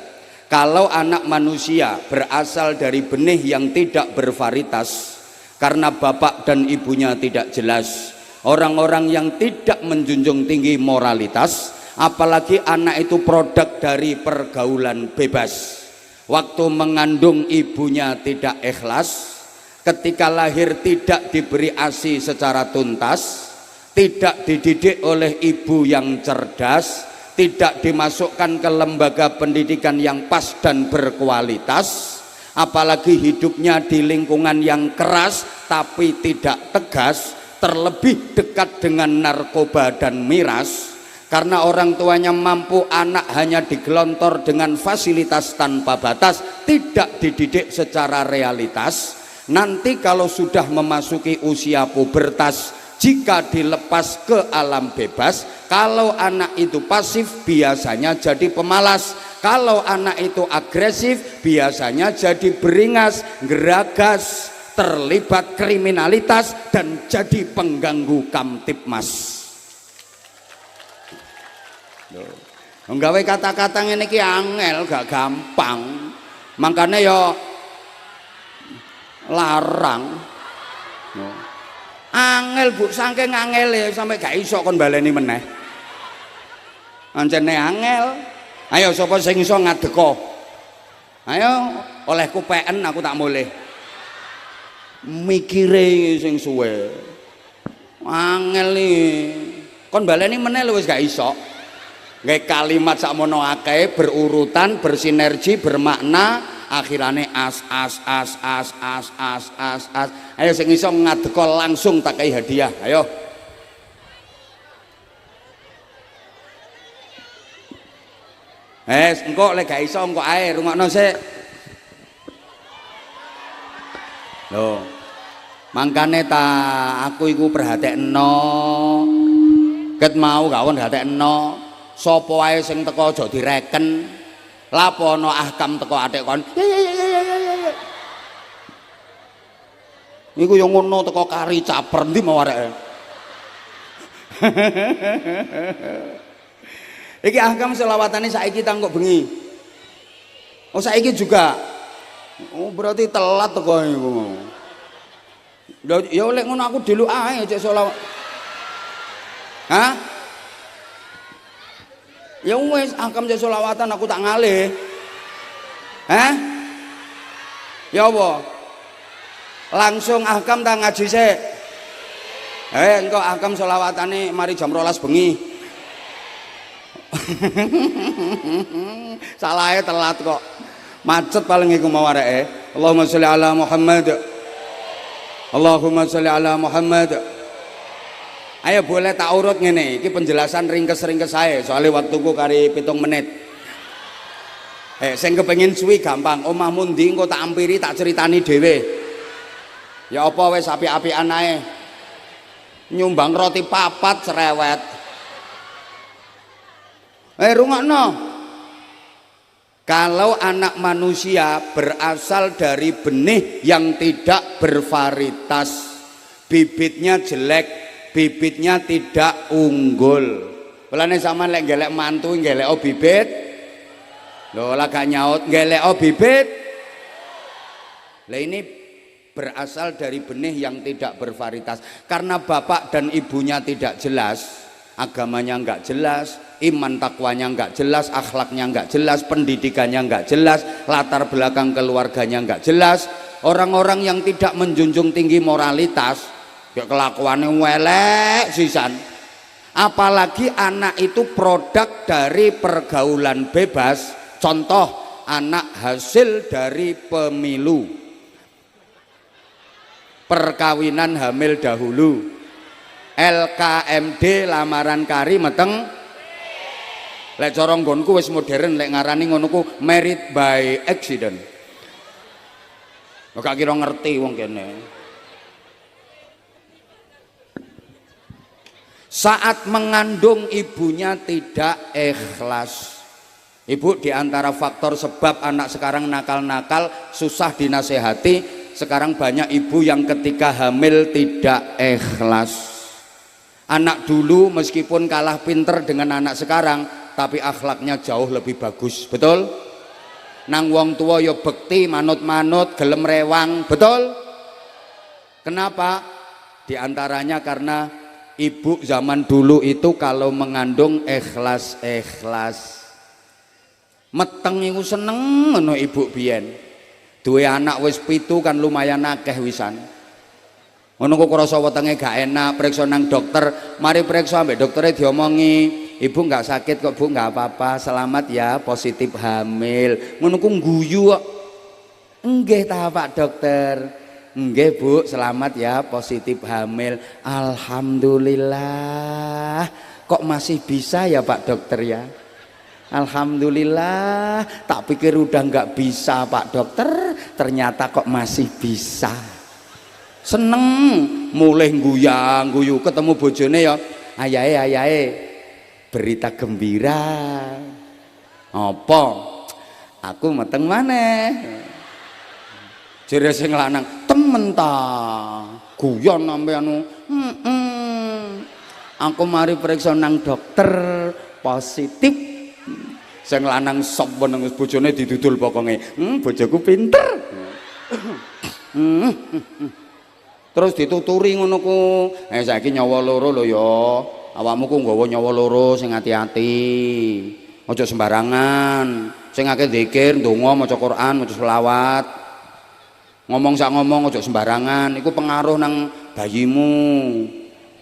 [SPEAKER 1] Kalau anak manusia berasal dari benih yang tidak bervarietas, karena bapak dan ibunya tidak jelas, orang-orang yang tidak menjunjung tinggi moralitas, apalagi anak itu produk dari pergaulan bebas. Waktu mengandung ibunya tidak ikhlas, ketika lahir tidak diberi ASI secara tuntas, tidak dididik oleh ibu yang cerdas, tidak dimasukkan ke lembaga pendidikan yang pas dan berkualitas, apalagi hidupnya di lingkungan yang keras tapi tidak tegas, terlebih dekat dengan narkoba dan miras, karena orang tuanya mampu, anak hanya digelontor dengan fasilitas tanpa batas, tidak dididik secara realitas. Nanti kalau sudah memasuki usia pubertas, jika dilepas ke alam bebas, kalau anak itu pasif biasanya jadi pemalas, kalau anak itu agresif biasanya jadi beringas, geragas, terlibat kriminalitas, dan jadi pengganggu kamtipmas. Nggawe kata-kata ngene iki angel, gak gampang. Makanya ya larang. Angel Bu, saking angele sampai gak iso kon baleni meneh. Ancene angel. Ayo sapa sing iso ngadeka? Ayo olehku PN aku tak mulih. Mikire sing suwe. Angel iki. Kon baleni meneh lho wis gak iso. Nggae kalimat sakmono akeh berurutan, bersinergi, bermakna, akhirane as. Ayo sing iso ngadeka langsung tak kei hadiah. Ayo. Engko lek gak iso engko ae rungokno sik. Lho. Mangkane ta aku iku perhatekno. Ket mau gak won perhatekno. Sapa wae sing teko aja direken. Lapono ahkam teko atik kon. Iku yo ngono teko kari caper ndi mau areke. Iki ahkam selawatane saiki ta kok bengi. Oh saiki juga. Oh berarti telat teko iku. Ya oleh ngono aku dulu ae cek selawat. Hah? Ya wis ahkam cek selawatan aku tak ngalih. Hah? Ya apa? Langsung ahkam tak ngaji sik. Engko ahkam selawatane mari jam 12 bengi. Salahe telat kok. Macet paling iku mau areke. Allahumma sholli ala Muhammad. Allahumma sholli ala Muhammad. Ayo boleh tak urut ngene, iki penjelasan ringkes-ringkes ae, soalnya waktuku kari 7 menit. Sing kepengin suwi gampang, omahmu ndi engko tak ampiri tak ceritani dhewe. Ya apa wis apik-apikan ae. Nyumbang roti 4 cerewet. Rungokno. Kalau anak manusia berasal dari benih yang tidak bervarietas, bibitnya jelek, bibitnya tidak unggul. Mulane sampean lek gelek mantu gelek bibit. Lho lah gak nyaut gelek bibit. Lah ini berasal dari benih yang tidak bervarietas. Karena bapak dan ibunya tidak jelas, agamanya enggak jelas, iman takwanya enggak jelas, akhlaknya enggak jelas, pendidikannya enggak jelas, latar belakang keluarganya enggak jelas. Orang-orang yang tidak menjunjung tinggi moralitas, ya kelakuannya welek sisan. Apalagi anak itu produk dari pergaulan bebas. Contoh, anak hasil dari pemilu, perkawinan hamil dahulu, LKMD lamaran kari meteng. Lek cara nggonku wis modern, lek ngarani ngono ku married by accident. Gak kira ngerti wong kene. Saat mengandung ibunya tidak ikhlas. Ibu, diantara faktor sebab anak sekarang nakal-nakal, susah dinasehati, sekarang banyak ibu yang ketika hamil tidak ikhlas. Anak dulu meskipun kalah pinter dengan anak sekarang, tapi akhlaknya jauh lebih bagus, betul? Nang wong tua yo bekti, manut-manut, gelem rewang, betul? Kenapa? Diantaranya karena ibu zaman dulu itu kalau mengandung ikhlas. Meteng iku seneng ngono ibu biyen. Duwe anak wis 7 kan lumayan akeh wisan. Ngono kok krasa wetenge gak enak, periksa nang dokter, mari periksa ambek doktere diomongi, ibu nggak sakit kok bu, nggak apa-apa, selamat ya, positif hamil. Ngono ku guyu kok. Nggih ta Pak Dokter. Nggih Bu, selamat ya, positif hamil. Alhamdulillah. Kok masih bisa ya Pak Dokter ya? Alhamdulillah. Tak pikir udah nggak bisa Pak Dokter, ternyata kok masih bisa. Seneng, mulai guyu ketemu bojone ya, ayahe. Berita gembira. Apa? Aku meteng maneh. Jere sing lanang, temen ta. Guyon sampean. Aku mari periksa nang dokter, positif. Sing lanang sop nang bojone didudul pokonge. Bojoku pinter. Terus dituturi ngono ku. Saiki nyawa loro lho ya. Awakmu ku nggawa nyawa loro sing ati-ati. Aja sembarangan. Sing akeh zikir, ndonga, maca Quran, maca selawat. Ngomong sak ngomong aja sembarangan, iku pengaruh nang bayimu.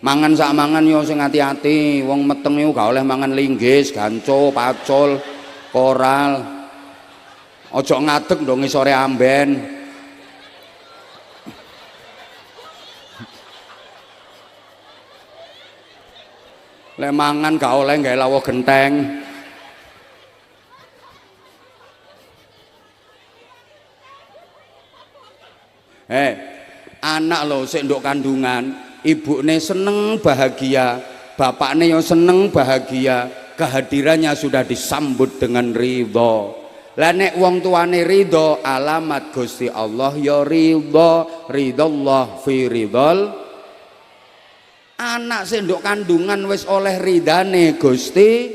[SPEAKER 1] Mangan sak mangan yo sing ati-ati. Wong meteng iku gak oleh mangan linggis, ganco, pacul, koral. Aja ngadeg ndong ngisore amben. Lek mangan gak oleh gawe lawuh genteng. Anak lo sik nduk kandungan, ibune seneng bahagia, bapakne yo seneng bahagia, kehadirannya sudah disambut dengan ridho. Lah nek wong tuane ridho, alamat Gusti Allah ya ridho, ridallah fi ridhal. Anak sik nduk kandungan wis oleh ridane Gusti,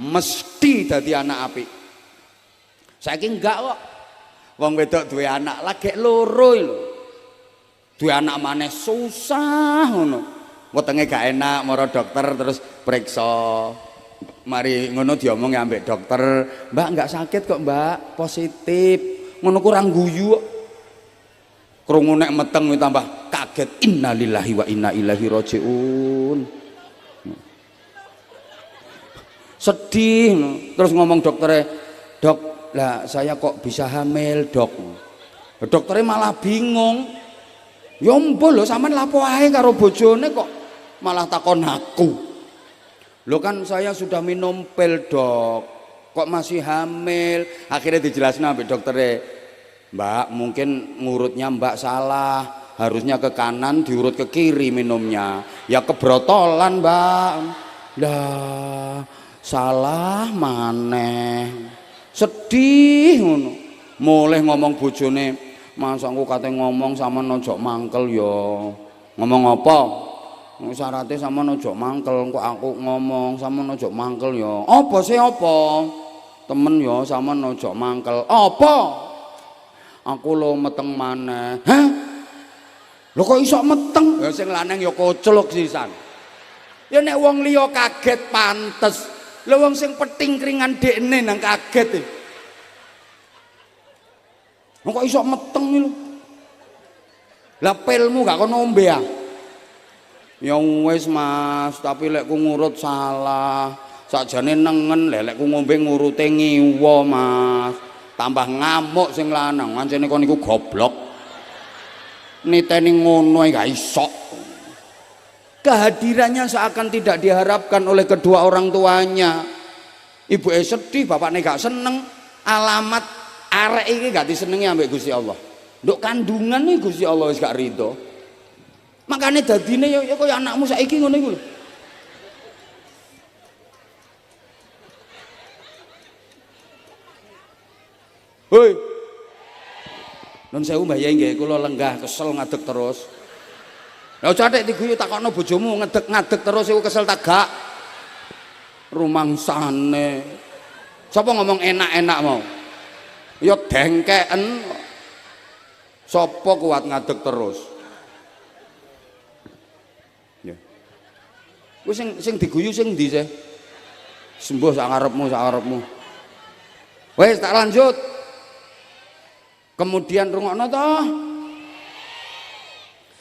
[SPEAKER 1] mesti dadi anak apik. Saiki enggak kok. Wong wedok duwe anak lagi loro lho. Duwe anak maneh susah ngono. Wetenge gak enak mara dokter terus periksa. Mari ngono diomongi ambek dokter, "Mbak enggak sakit kok, Mbak. Positif." Ngono kurang guyu kok. Krungu nek meteng tambah kaget. Innalillahi wa inna ilaihi rajiun. Sedih. Terus ngomong dokternya, "Dok, lah saya kok bisa hamil Dok?" Dokternya malah bingung. Ya ampun lho, sampean lapo ae karo bojone kok malah takon aku. Lho kan saya sudah minum pil Dok, kok masih hamil. Akhirnya dijelasin sampai dokternya, "Mbak, mungkin ngurutnya Mbak salah, harusnya ke kanan diurut ke kiri minumnya. Ya kebrotolan Mbak." Lah salah maneh. Sedih ngono. Mulai ngomong bojone, "Mas aku kate ngomong sama nojok mangkel yo." "Ngomong apa?" "Syaratnya sama nojok mangkel, kok aku ngomong sama nojok mangkel yo." "Apa sih apa?" "Temen yo sama nojok mangkel." "Apa?" "Aku lo meteng maneh." "Hah? Lo kok iso meteng?" Ya sing lanang yo koclok sisan. Ya nek wong liya kaget pantes. Lha wong sing peting keringan dekne nang kaget e. Kok iso meteng lho. Lah pilmu gak kono ombe ya? Ya wis Mas, tapi lek ku ngurut salah. Sakjane nengen, lek ku ngombe ngurute ngiwa Mas. Tambah ngamuk sing lanang, ancene kon niku goblok. Niteni ngono ae gak iso. Kehadirannya seakan tidak diharapkan oleh kedua orang tuanya. Ibu sedih, bapaknya gak seneng. Alamat arek iki gak disenengi ambek Gusti Allah. Nduk kandungan iki Gusti Allah wis gak rido. Makane dadine ya kaya anakmu saiki ngono iku lho. Hoi. Nun sewu Mbah Yai nggih, kula lenggah kesel ngadeg terus. Lah cathik diguyu takokno bojomu ngadeg terus iku kesel tak gak. Rumangsane. Sapa ngomong enak-enak mau? Ya dengkeken. Sapa kuat ngadeg terus? Ya. Kuwi sing diguyu sing ndi sih? Sembuh sak karepmu. Wes tak lanjut. Kemudian rungokno toh.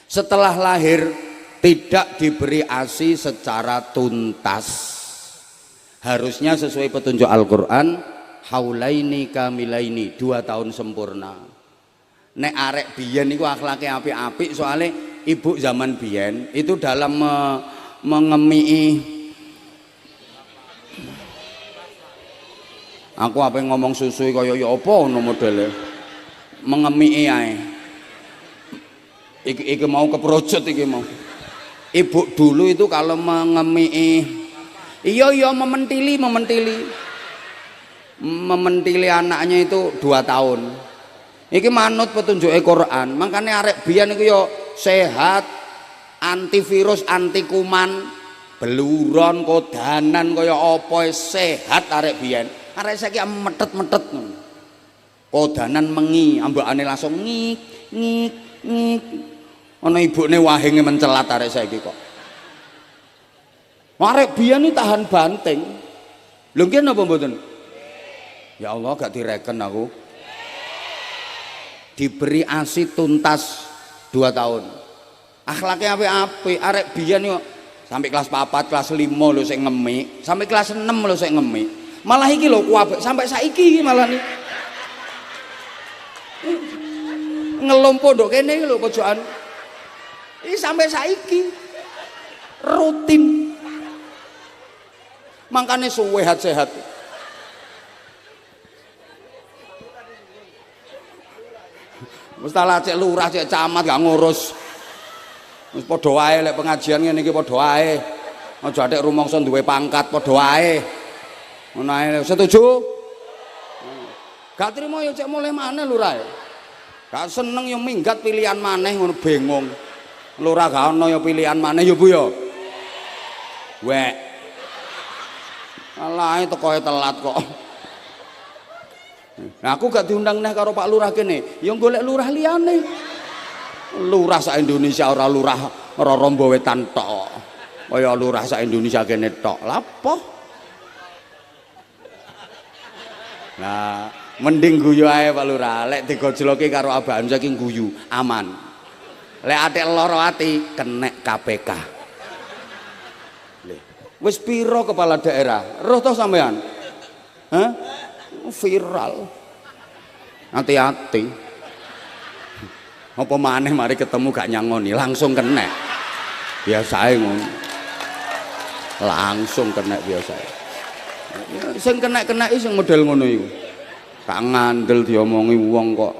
[SPEAKER 1] Setelah lahir tidak diberi ASI secara tuntas. Harusnya sesuai petunjuk Al-Qur'an, haulaini kamilaini, 2 tahun sempurna. Nek arek biyen niku akhlake apik-apik, soalnya ibu zaman biyen itu dalam mengemii. Aku apa yang ngomong susui kaya ya apa ngono modele. Mengemii ae. Iki mau keprojot iki mau. Ibu dulu itu kalau mengemii iya mementili anaknya itu 2 tahun. Iki manut petunjuk Quran. Makanya arek biyen iku yo sehat, antivirus, anti kuman, beluron, kodanan kaya apa sehat arek biyen. Arek saiki metet-metet ngono. Kodanan mengi, ambekane langsung ngik. Ana ibune wahinge mencelat arek saiki kok. Arek biyen iki tahan banting. Lho nggih napa mboten? Ya Allah gak direken aku. Diberi ASI tuntas 2 tahun. Akhlaknya apik-apik. Arek biyen yo sampai kelas 4, kelas 5 lho sing ngemik, sampai kelas 6 lho sing ngemik. Malah iki lho kuwi sampai saiki iki malah nih. Ngelompo ndok kene iki lho pojokan. Iki sampai saiki rutin. Makanya sehat-sehat. Mustalah cek lurah cek camat gak ngurus. Wis padha wae lek pengajian ngene iki padha wae. Aja atik rumangsa duwe pangkat padha wae. Ngono ae. Setuju? Gak trimo ya cek mulai maneh lurah. Gak seneng ya minggat pilihan maneh ngono bingung. Lurah gak ono ya pilihan maneh ya Bu ya. Wek. Alah tekoe telat kok. Nah, aku gak diundang neh karo Pak Lurah kene, ya golek lurah liyane. Lurah sak Indonesia ora lurah Roro Wetan tok. Kaya lurah sak Indonesia kene tok. Lha apa? Nah, mending guyu ae Pak Lurah, lek digojloke karo Abah Hamzah ki guyu, aman. Lek atik lara ati kenek KPK. Wis piro kepala daerah? Roh toh sampean? Hah? Viral. Hati-hati. Apa maneh mari ketemu gak nyangoni, langsung kena. Biasae ngono. Langsung kena biasae. Sing kena-kena sing model ngono iku. Gak ngandel diomongi wong kok.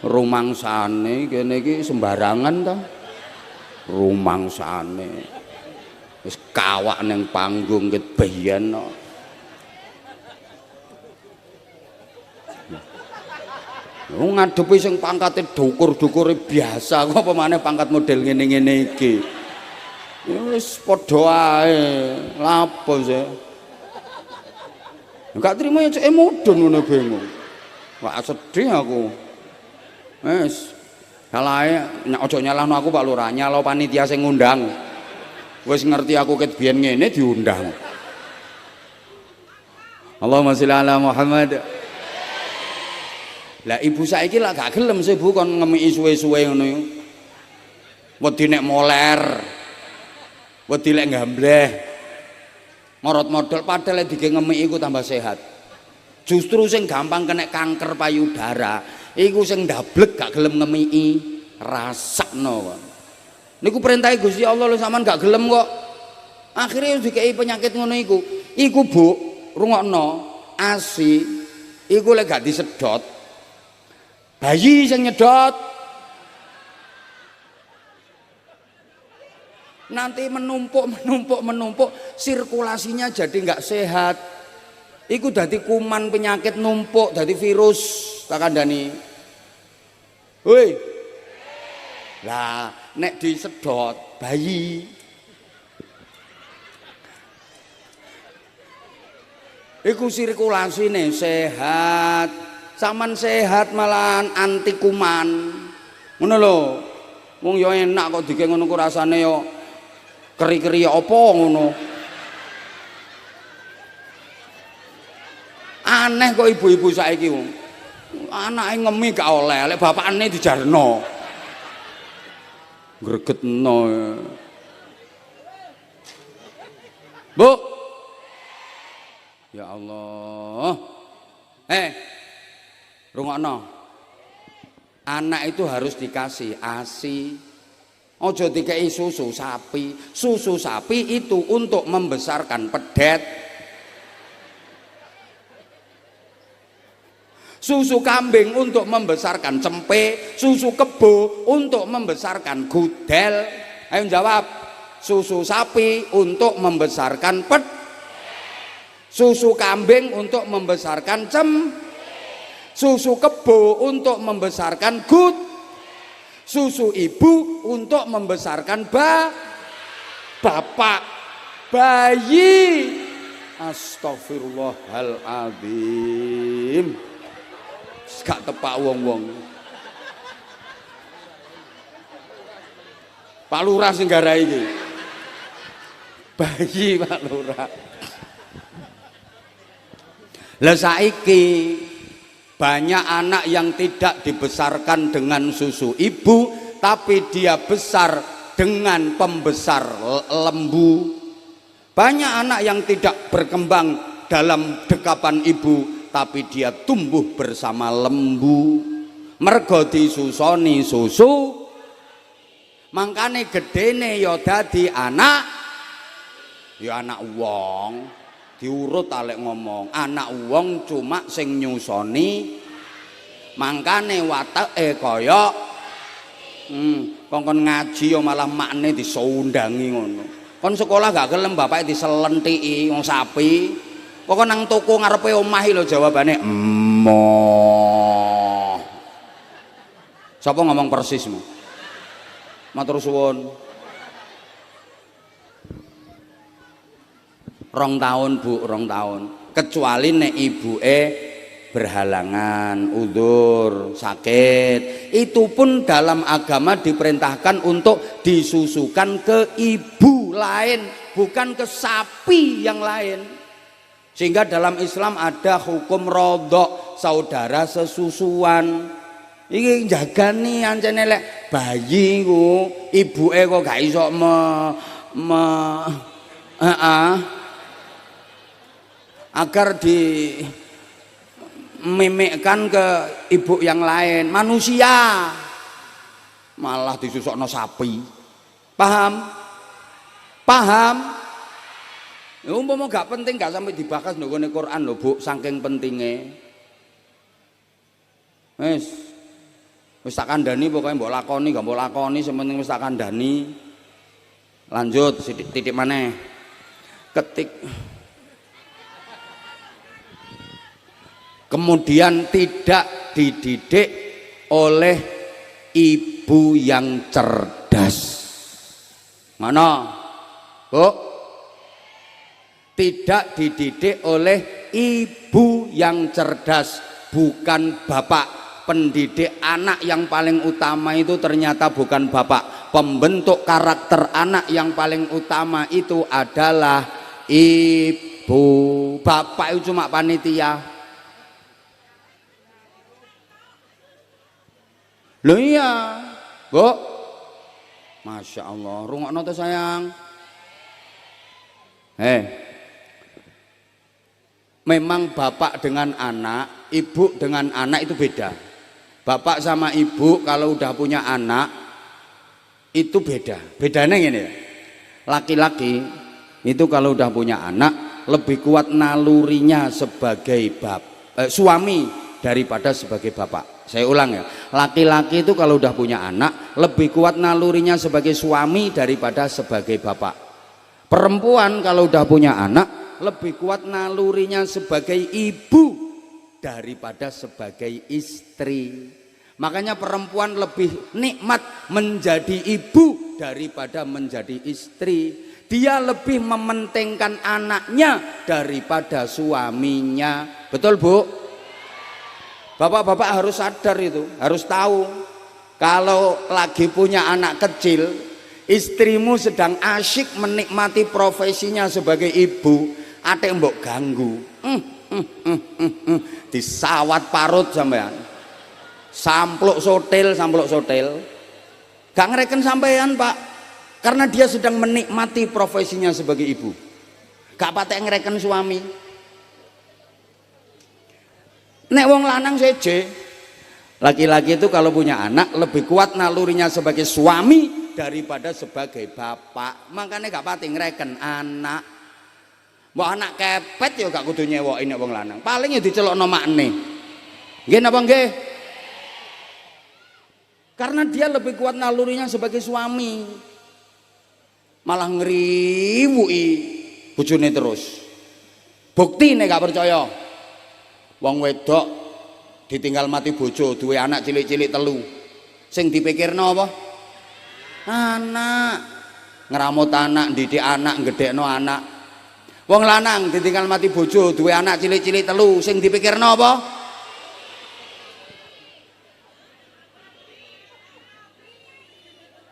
[SPEAKER 1] Rumangsane kene iki sembarangan ta? Rumangsane. Wis kawak ning panggung ket biyen kok. Ngadepi sing pangkate dukur-dukure biasa kok apa maneh pangkat model ngene-ngene iki. Ya wis padha ae. Lha apa sih? Enggak trimo ya cek mudun ngono bingung. Wah sedih aku. Wis salahe aja nyalahno aku Pak Lurah, nyalo panitia sing ngundang. Wis ngerti aku ket biyen ngene diundang. Allahumma sholli ala Muhammad. Lah ibu saiki lak gak gelem sih Bu kon ngemiki suwe-suwe ngono iku. Wedi nek moler. Wedi lek gambleh. Morot modal padahal lek dige ngemiki iku tambah sehat. Justru sing gampang kena kanker payudara iku sing ndablek gak gelem ngemiki, rasakno. Niku perintah Gusti Allah lho sampean gak gelem kok. Akhirnya dikei penyakit ngono iku. Iku Bu, rungokno, ASI iku lek gak disedot bayi sing nyedot. Nanti menumpuk, sirkulasinya jadi nggak sehat. Iku dadi kuman penyakit numpuk, dadi virus tak kandhani. Woi. Lah, nek disedot bayi. Iku sirkulasine sehat. Saman sehat malahan anti kuman. Ngono lho. Wong ya enak kok dike ngono ku rasane ya keri-keri apa ngono. Aneh kok ibu-ibu saiki wong. Anake ngemi gak oleh, lek bapakne dijarno. Gregetno. Bu. Ya Allah. Rungokno. Anak itu harus dikasih ASI. Ojo dikei susu sapi. Susu sapi itu untuk membesarkan pedet. Susu kambing untuk membesarkan cempe. Susu kebo untuk membesarkan gudel. Ayo jawab. Susu sapi untuk membesarkan susu kambing untuk membesarkan susu kebo untuk membesarkan susu ibu untuk membesarkan bapak bayi. Astagfirullahaladzim. Gak tepak wong-wong. Pak Lurah sing garai iki. Bayi Pak Lurah. Lah saiki banyak anak yang tidak dibesarkan dengan susu ibu, tapi dia besar dengan pembesar lembu. Banyak anak yang tidak berkembang dalam dekapan ibu, tapi dia tumbuh bersama lembu. Mergo disusoni susu, mangkane gedene ya dadi anak, ya anak wong. Diurut alek ngomong, anak wong cuma sing nyusoni, mangkane wateke kaya kongkon ngaji yo malah makne disundangi ngono. Kon sekolah gak gelem bapake diselentiki wong sapi. Kok nang toko ngarepe omah lho jawabane emoh. Sapa ngomong persismu? Matur suwun. 2 tahun Bu, 2 tahun. Kecuali nek ibuke berhalangan, udzur, sakit. Itu pun dalam agama diperintahkan untuk disusukan ke ibu lain, bukan ke sapi yang lain. Sehingga dalam Islam ada hukum rodok, saudara sesusuan. Iki jagani ancene lek bayi ku ibuke kok gak iso agar dimimikkan ke ibu yang lain, manusia malah disusukno sapi. Paham? Ya umpama gak penting gak sampai dibahas lho ngene Quran lho Bu, saking pentinge. Wis tak kandhani pokoke mbok lakoni gak mbok lakoni, sing penting wis tak kandhani. Lanjut titik maneh. Kemudian tidak dididik oleh ibu yang cerdas. Mana? Bu? Tidak dididik oleh ibu yang cerdas, bukan bapak. Pendidik anak yang paling utama itu ternyata bukan bapak. Pembentuk karakter anak yang paling utama itu adalah ibu. Bapak itu cuma panitia. Loh iya, Bu. Masya Allah, rungokno to sayang. Memang bapak dengan anak, ibu dengan anak itu beda. Bapak sama ibu kalau udah punya anak itu beda. Bedanya gini ya. Laki-laki itu kalau udah punya anak lebih kuat nalurinya sebagai suami daripada sebagai bapak. Saya ulang ya, laki-laki itu kalau udah punya anak lebih kuat nalurinya sebagai suami daripada sebagai bapak. Perempuan kalau udah punya anak lebih kuat nalurinya sebagai ibu daripada sebagai istri. Makanya perempuan lebih nikmat menjadi ibu daripada menjadi istri. Dia lebih mementingkan anaknya daripada suaminya. Betul, Bu? Bapak-bapak harus sadar itu, harus tahu. Kalau lagi punya anak kecil, istrimu sedang asyik menikmati profesinya sebagai ibu, ate mbok ganggu. Disawat parut sampean. Sampluk sotil. Gak ngereken sampean, Pak. Karena dia sedang menikmati profesinya sebagai ibu. Gak patek ngereken suami. Nek wong lanang seje, laki-laki itu kalau punya anak lebih kuat nalurinya sebagai suami daripada sebagai bapak. Makanya gak pati ngereken anak. Mbok anak kepet ya gak kudu nyewoki nek wong lanang. Paling ya dicelokno makne. Nggih napa nggih? Karena dia lebih kuat nalurinya sebagai suami. Malah ngriwuki bojone terus. Bukti nek gak percaya. Wong wedok ditinggal mati bojo, duwe anak cilik-cilik 3. Sing dipikirno apa? Anak. Ngeramut anak, didik anak, gedhekno anak. Wong lanang ditinggal mati bojo, duwe anak cilik-cilik 3. Sing dipikirno apa?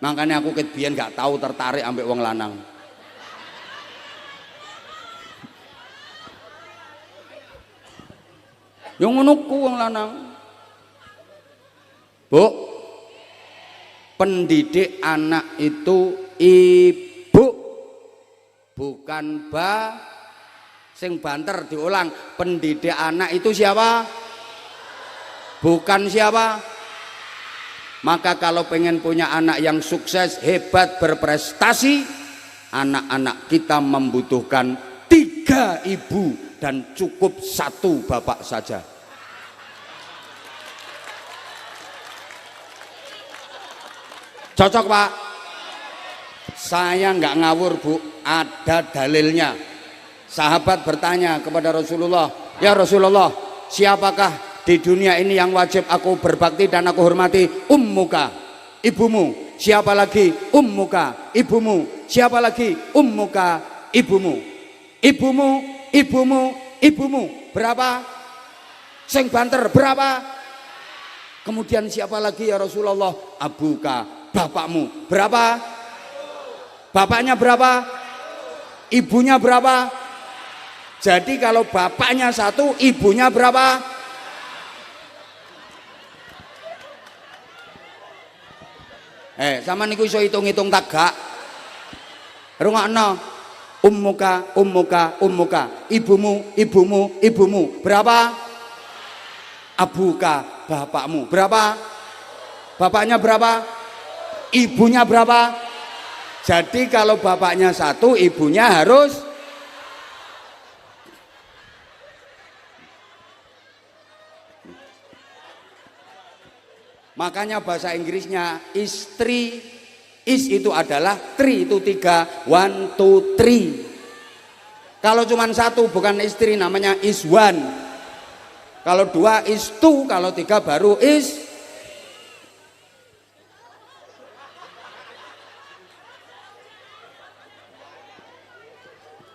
[SPEAKER 1] Makanya aku ket biyen gak tahu tertarik ambek wong lanang. Yang ngono ku wong lanang. Bu, pendidik anak itu ibu, bukan sing banter diulang. Pendidik anak itu siapa? Bukan siapa? Maka kalau pengen punya anak yang sukses, hebat, berprestasi, anak-anak kita membutuhkan 3 ibu dan cukup 1 bapak saja. Cocok, Pak? Saya nggak ngawur, Bu, ada dalilnya. Sahabat bertanya kepada Rasulullah, ya Rasulullah, siapakah di dunia ini yang wajib aku berbakti dan aku hormati? Ummuka, ibumu. Siapa lagi? Ummuka, ibumu. Siapa lagi? Ummuka, ibumu. Ibumu, ibumu, ibumu. Berapa? Sing banter berapa? Kemudian siapa lagi ya Rasulullah? Abuka, bapakmu. Berapa? Bapaknya berapa? Ibunya berapa? Jadi kalau bapaknya 1, ibunya berapa? Sama niku iso hitung-hitung tak gak? Rungokno. Ummuka, ummuka, ummuka. Ibumu, ibumu, ibumu. Berapa? Abuka, bapakmu. Berapa? Bapaknya berapa? Ibunya berapa? Jadi kalau bapaknya 1, ibunya harus. Makanya bahasa Inggrisnya istri, is itu adalah 3, itu 3, 1, 2, 3. Kalau cuma 1 bukan istri, namanya is 1. Kalau 2 is 2, kalau 3 baru is.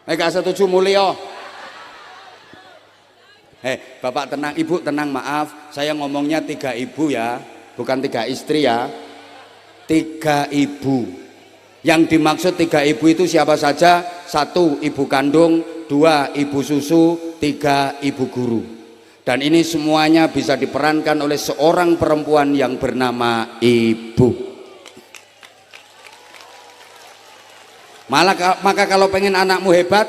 [SPEAKER 1] Gak setuju mulia. Bapak tenang, ibu tenang, maaf, saya ngomongnya 3 ibu ya, bukan 3 istri ya. 3 ibu. Yang dimaksud 3 ibu itu siapa saja? 1 ibu kandung, 2 ibu susu, 3 ibu guru. Dan ini semuanya bisa diperankan oleh seorang perempuan yang bernama ibu. Maka kalau pengen anakmu hebat,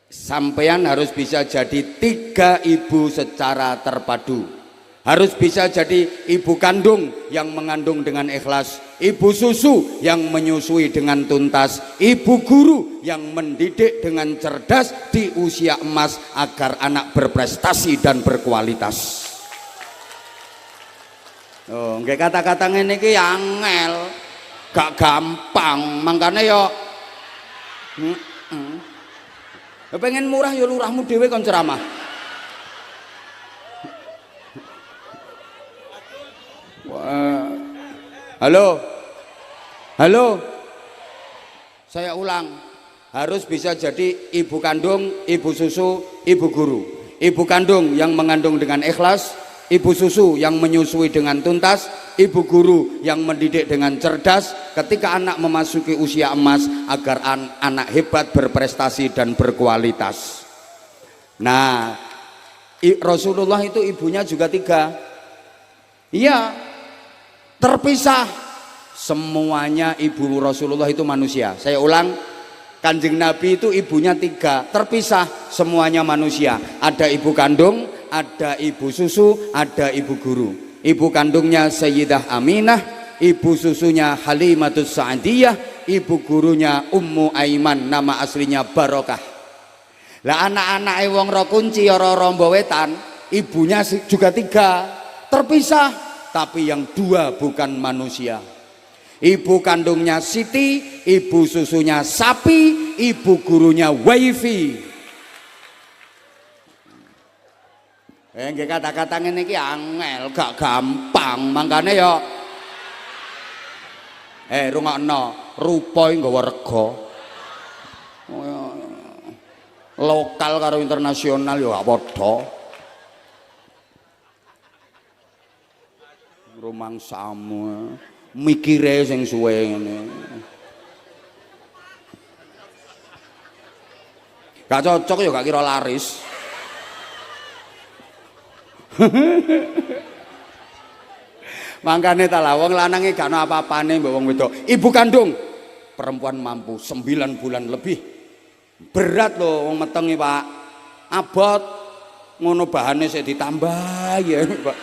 [SPEAKER 1] sampean harus bisa jadi 3 ibu secara terpadu. Harus bisa jadi ibu kandung yang mengandung dengan ikhlas, ibu susu yang menyusui dengan tuntas, ibu guru yang mendidik dengan cerdas di usia emas agar anak berprestasi dan berkualitas. Oh, nggih kata-kata ngene iki angel, gak gampang, makanya yo Pengen murah ya lurahmu dhewe kon ceramah. Wah. Halo. Halo. Saya ulang, harus bisa jadi ibu kandung, ibu susu, ibu guru. Ibu kandung yang mengandung dengan ikhlas, ibu susu yang menyusui dengan tuntas, ibu guru yang mendidik dengan cerdas ketika anak memasuki usia emas agar anak hebat, berprestasi dan berkualitas. Nah, Rasulullah itu ibunya juga 3. Iya, terpisah. Semuanya ibu Rasulullah itu manusia. Saya ulang, Kanjeng Nabi itu ibunya 3, terpisah, semuanya manusia. Ada ibu kandung, ada ibu susu, ada ibu guru. Ibu kandungnya Sayyidah Aminah, ibu susunya Halimatus Sa'diyah, ibu gurunya Ummu Aiman, nama aslinya Barokah. Lah anak-anak wong ro kunci ora rombo wetan, ibunya juga 3, terpisah, tapi yang 2 bukan manusia. Ibu kandungnya Siti, ibu susunya sapi, ibu gurunya wifi. Nggih kata-kata ngene iki angel, gak gampang. Mangkane ya rungokno, rupa nggawa rega. Lokal karo internasional ya gak padha. Rumangsamu mikire sing suwe ngene. Gak cocok ya gak kira laris. Mangkane ta lah wong lanange gak ono apa-apane mbok wong wedok. Ibu kandung perempuan mampu 9 bulan lebih. Berat lho wong metenge, Pak. Abot ngono bahane sik ditambah ya, Pak.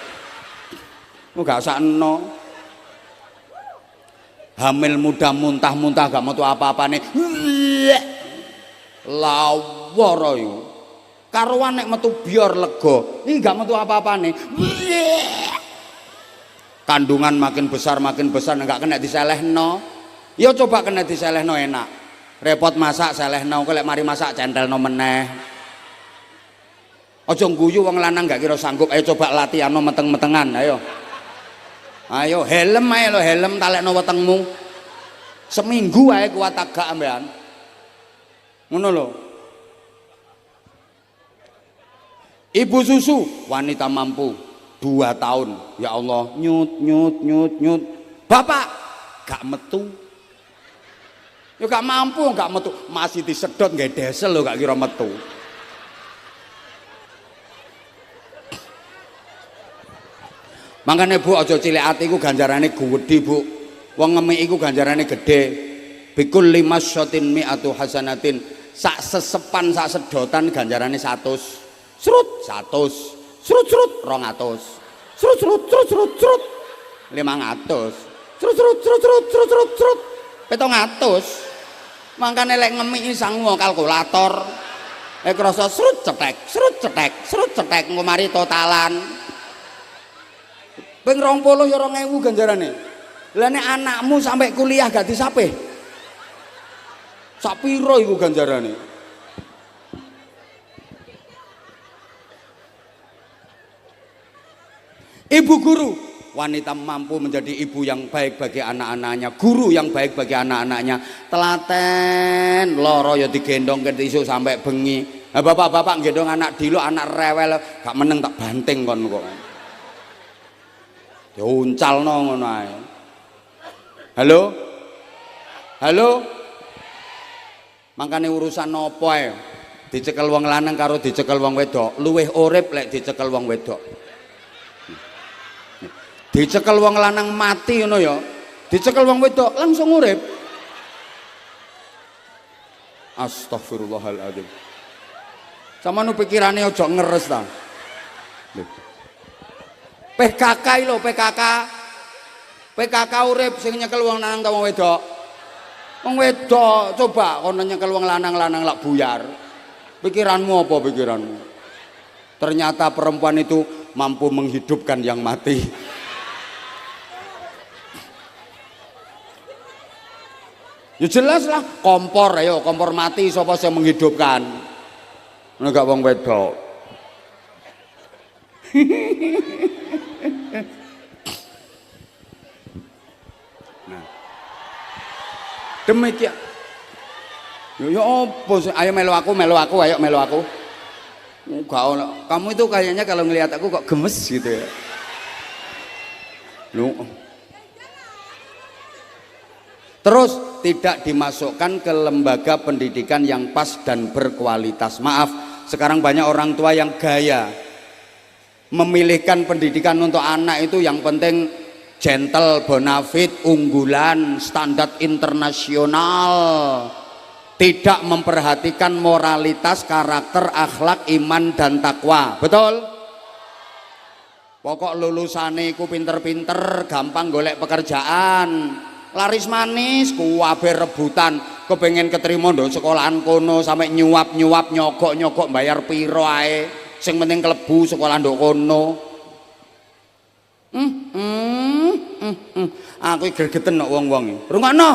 [SPEAKER 1] Gak sakno. Hamil muda muntah-muntah gak metu apa-apane. Lawara iku. Karuan nek metu biar lega. Iki gak metu apa-apane. Kandungan makin besar gak kena diselehno. Ya coba kena diselehno enak. Repot masak selehno, kok lek mari masak centelno meneh. Aja ngguyu wong lanang gak kira sanggup. Ayo coba latihanno meteng-metengan, ayo. Ayo helm ae lo, helm talekno wetengmu. Seminggu ae kuat tagak ambean. Ngono lho. Ibu susu wanita mampu 2 tahun. Ya Allah, nyut. Bapak gak metu. Ya gak mampu, gak metu. Masih disedot nggih desel lho gak kira metu. Makanya Bu aja cilik ati iku ganjarane gedhe Bu. Wong ngemik iku ganjarane gedhe. Bikul 5 syatin mi'atu hasanatin. Sak sesepan sak sedotan ganjarane 100. Srut 100. Srut 200. Srut 500. Srut 700. Mangkane lek ngemiki sangu kalkulator. Krasa srut cetek engko mari totalan. Ping 20 ya 2000 ganjarane. Lah nek anakmu sampai kuliah gak disape. Sak pira iku ganjarane? Ibu guru, wanita mampu menjadi ibu yang baik bagi anak-anaknya, guru yang baik bagi anak-anaknya. Telaten loro ya digendong ke isuk sampai bengi. Nah, bapak-bapak gendong anak dilo, anak rewel gak meneng tak banting kon kok. Ya uncalno ngono ae. Halo? Halo? Mangkane urusan nopo ae? Dicekel wong lanang karo dicekel wong wedok, luwih urip lek dicekel wong wedok. Dicekel wong lanang mati ngono ya. Dicekel wong wedok langsung urip. Astagfirullahaladzim. Sampeyan pikirane aja ngeres ta. PKK lho, PKK urip sing nyekel wong lanang ta wong wedok. Wong wedok coba kono nyekel wong lanang lak buyar. Pikiranmu apa pikiranmu? Ternyata perempuan itu mampu menghidupkan yang mati. Ya jelas lah, kompor ayo, kompor mati sapa sing menghidupkan. Nek gak wong wedok. Nah. Demikian. Ya apa sih? Ayo melu aku, ayo melu aku. Enggak ono. Kamu itu kayaknya kalau ngelihat aku kok gemes gitu ya. Lu. Terus tidak dimasukkan ke lembaga pendidikan yang pas dan berkualitas. Maaf, sekarang banyak orang tua yang gaya memilihkan pendidikan untuk anak itu yang penting gentle, bonafit, unggulan, standar internasional, tidak memperhatikan moralitas, karakter, akhlak, iman dan takwa. Betul? Pokok lulusane iku pinter-pinter, gampang golek pekerjaan, laris manis, kuwabe rebutan, kepengen keterima ndok sekolahan kono sampai nyuap-nyuap, nyogok-nyogok bayar piro ae, sing penting klebu sekolah ndok kono. Aku gregeten kok wong-wong iki. Rungokno.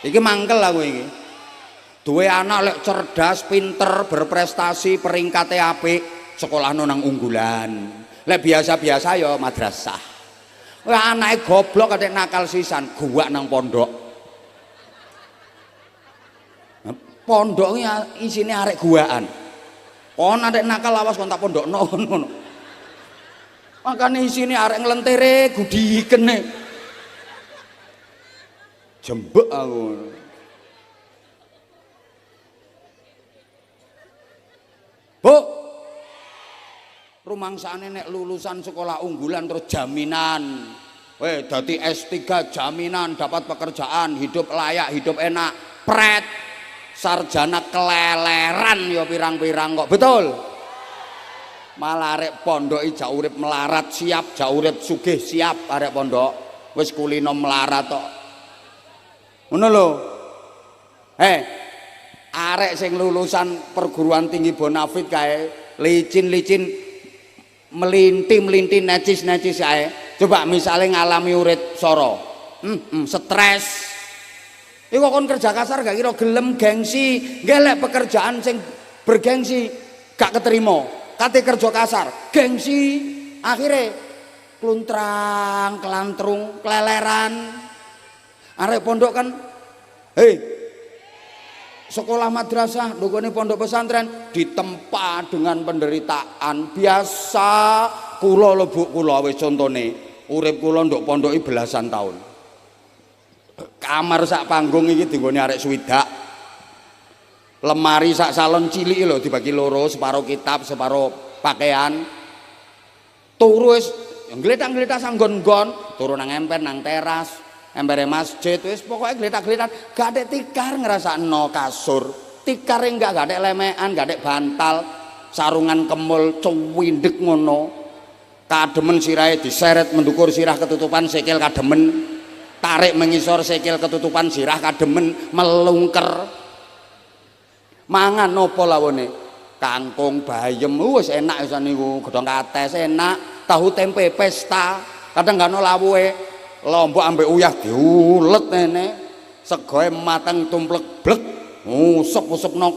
[SPEAKER 1] Iki mangkel aku iki. Duwe anak lek cerdas, pinter, berprestasi, peringkate apik, sekolahno nang unggulan. Lek biasa-biasa ya madrasah. Wah anake goblok kadek nakal sisan, gua nang pondok. Pondok iki isine arek guaan. Kon adek nakal awas kon tak pondokno ngono. Makane isine arek nglentere gudikene. Jembek aku. Bu, rumangsane nek lulusan sekolah unggulan terus jaminan. Dadi S3 jaminan dapat pekerjaan, hidup layak, hidup enak. Pret. Sarjana keleleran ya pirang-pirang kok. Betul? Malah arek pondok iki jak urip melarat siap, jak urip sugih siap arek pondok. Wis kulino melarat tok. Ngono lho. Arek sing lulusan perguruan tinggi bonafit kae licin-licin melinti-melinti necis-necis ae. Coba misalnya ngalami urip soro. Stres. Iku kon kerja kasar gak kira gelem gengsi, gelek pekerjaan sing bergengsi gak keterima. Kate kerja kasar, gengsi, akhirnya kluntrang, kelantrung, keleleran. Arek pondok kan, sekolah madrasah, dukune pondok pesantren ditempa dengan penderitaan. Biasa kula lho Bu, kula wis contone, urip kula nduk pondoki belasan tahun. Kamar sak panggung iki dinggone arek swidak. Lemari sak salon cilik lho dibagi loro, separo kitab, separo pakaian. Turu wis ngletak-ngletak sanggon-gon, turu nang emper nang teras, empere masjid wis pokoke gletak-gletak, gak ada tikar ngrasakno kasur. Tikare gak ada lemekan, gak ada bantal, sarungan kemul cuwindek ngono. Kademen sirahe diseret mendukur sirah ketutupan sikil kademen. Tarik mengisor sikil ketutupan sirah kademen melungker. Mangan nopo lawone? Kangkung bayem wis enak iso niku, godhong kates enak, tahu tempe pesta, kadang gak ono lawuhe, lombok ambek uyah diulet ngene, segoe mateng tumplek blek, usep-usepno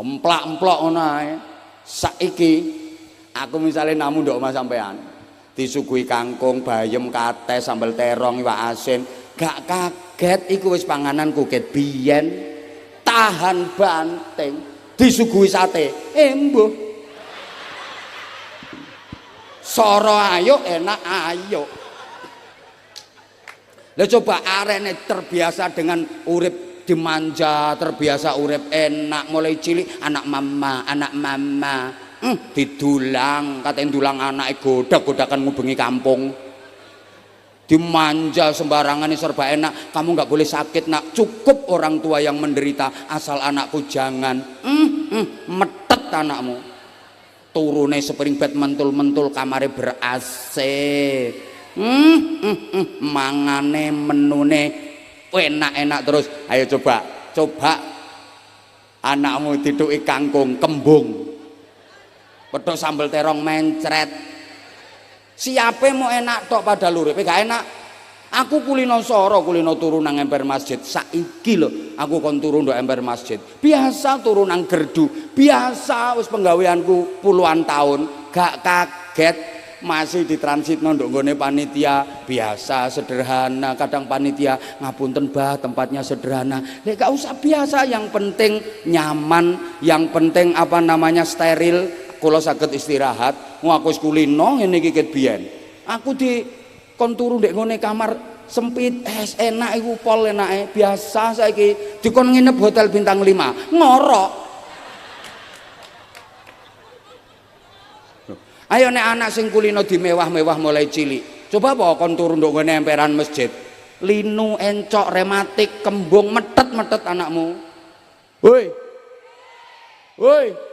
[SPEAKER 1] emplak-emplok ngono ae. Saiki aku misalnya namu ndok Mas sampean, disuguhi kangkung bayem kates sambal terong iwak asin, gak kaget iku wis panganan kuket biyen. Tahan banteng disuguhi sate mbuh soro ayo enak ayo. Lah coba arene terbiasa dengan urip dimanja, terbiasa urip enak mulai cilik, anak mama didulang, katen dulang anake godak-godakan ngubengi kampung. Dimanja sembarangan serba enak, kamu nggak boleh sakit nak, cukup orang tua yang menderita, asal anakku jangan metet anakmu. Turune sepiring bed mentul-mentul, kamare ber-AC, mangane menune enak-enak terus. Ayo coba anakmu diduki kangkung kembung, pedhot sambal terong mencret. Siape mau enak tok pada lurip gak enak. Aku kulino soro, kulino turu nang emper masjid. Saiki lho, aku kon turu ndok emper masjid. Biasa turu nang gerdu. Biasa wis penggaweanku puluhan tahun. Gak kaget masih ditransitno ndok nggone panitia. Biasa sederhana, kadang panitia ngapunten Mbah tempatnya sederhana. Lek gak usah biasa, yang penting nyaman, yang penting apa namanya steril. Kula saged istirahat. Aku wis kulino ngene iki ket biyen. Aku di kon turu ndek ngene kamar sempit, enak iku pol enake. Biasa saiki dikon nginep hotel bintang 5, ngorok. Ayo nek anak sing kulino dimewah-mewah mulai cilik. Coba apa kon turu ndek ngene emperan masjid. Linu, encok, rematik, kembung, metet-metet anakmu. Woi. Woi.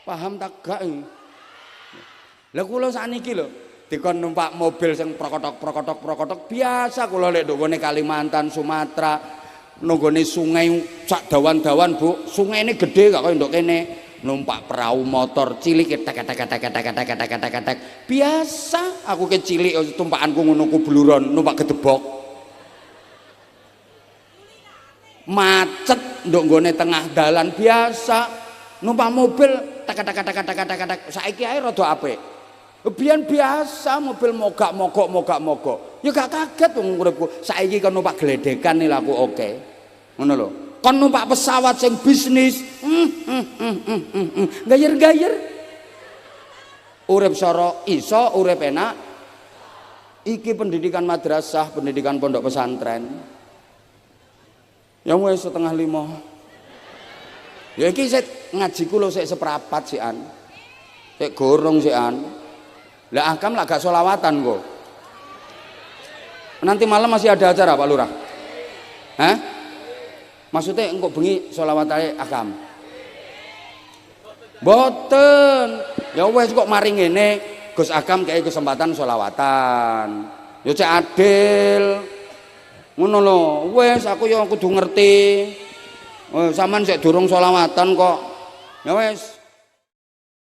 [SPEAKER 1] Paham tak gak iki? Lah kula sakniki lho dikon numpak mobil sing prokotok biasa kula lek nggone Kalimantan, Sumatera, nggone sungai sak dawan-dawan Bu, sungai ini gede gak kaya ndok kene, numpak perahu motor cilik tek biasa. Aku ke cilik tumpakanku ngono ku bluron numpak gedebok. Macet ndok nggone tengah dalan biasa, numpak mobil tek saiki ae rada apik. Biyen biasa mobil mogak-mogok. Ya gak kaget wong uripku. Saiki kon numpak gledekan niku aku oke. Ngono lho. Kon numpak pesawat sing bisnis. Gayer-gayer. Urip soro iso, urip enak. Iki pendidikan madrasah, pendidikan pondok pesantren. Ya wis 4:30. Ya iki sik ngajiku lho sik seprapat sikan. Sik gorong sikan. Lah akam lah gak sholawatan kok. Nanti malam masih ada acara Pak Lurah. Hah? Maksudnya engkau bengi sholawatane akam. Boten. Ya wes kok mari ngene Gus Akam kayak kesempatan sholawatan. Ya cek adil. Ngono lho. Wes aku ya kudu ngerti. Sampean sik durung sholawatan kok. Ya wes.